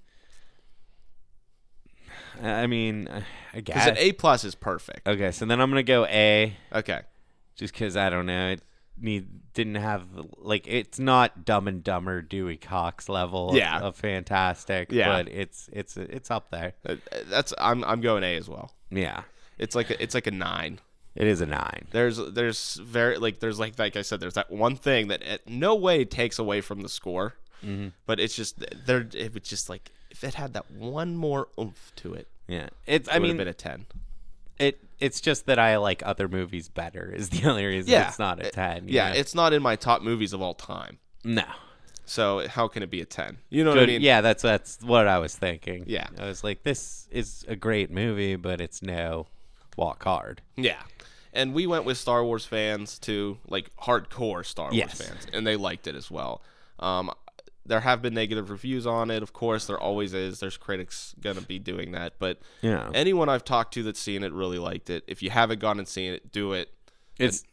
I mean, I guess. Because an A+ is perfect. Okay, so then I'm going to go A. Okay. Just because, I don't know, didn't have, like, it's not Dumb and Dumber Dewey Cox level of fantastic, but it's up there. I'm going A as well. Yeah. It's like a 9. It is a 9. There's like I said, there's that one thing that in no way takes away from the score, but it's just it was just like if it had that one more oomph to it. Yeah, it would have been a 10. It's just that I like other movies better is the only reason it's not a 10. Yeah, it's not in my top movies of all time. No. So how can it be a 10? You know what I mean? Yeah, that's what I was thinking. Yeah. I was like, this is a great movie, but it's no walk hard. Yeah. And we went with Star Wars fans too, like hardcore Star Wars fans, and they liked it as well. There have been negative reviews on it, of course. There always is. There's critics going to be doing that. But anyone I've talked to that's seen it really liked it. If you haven't gone and seen it, do it. It's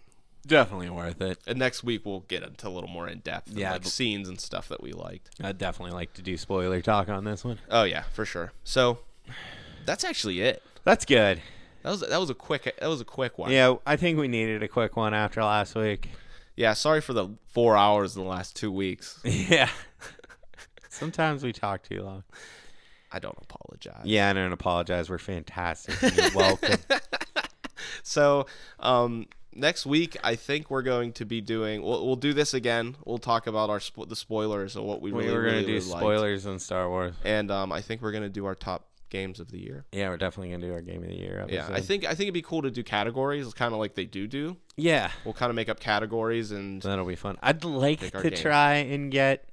definitely worth it. And next week we'll get into a little more in-depth, like scenes and stuff that we liked. I'd definitely like to do spoiler talk on this one. Oh, yeah, for sure. So that's actually it. That's good. That was a quick one. Yeah, I think we needed a quick one after last week. Yeah, sorry for the 4 hours in the last 2 weeks. Yeah. Sometimes we talk too long. I don't apologize. Yeah, I don't apologize. We're fantastic. You're welcome. So, next week, I think we're going to be doing. We'll do this again. We'll talk about the spoilers of what we really were going to do liked. spoilers on Star Wars, and I think we're going to do our top games of the year. Yeah, we're definitely going to do our game of the year episode. Yeah, I think it'd be cool to do categories, kind of like they do. Yeah, we'll kind of make up categories, and that'll be fun. I'd like to try and get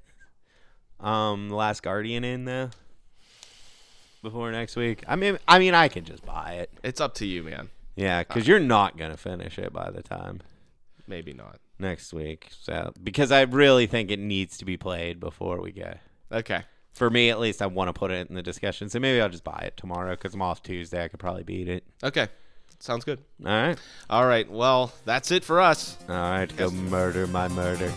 The Last Guardian in though before next week? I mean, I can just buy it. It's up to you, man. Yeah, because you're not gonna finish it by the time Maybe not. next week. So because I really think it needs to be played before we go. Okay. For me, at least, I want to put it in the discussion. So maybe I'll just buy it tomorrow because I'm off Tuesday. I could probably beat it. Okay. Sounds good. All right. All right. Well, that's it for us. All right. Go murder my murder.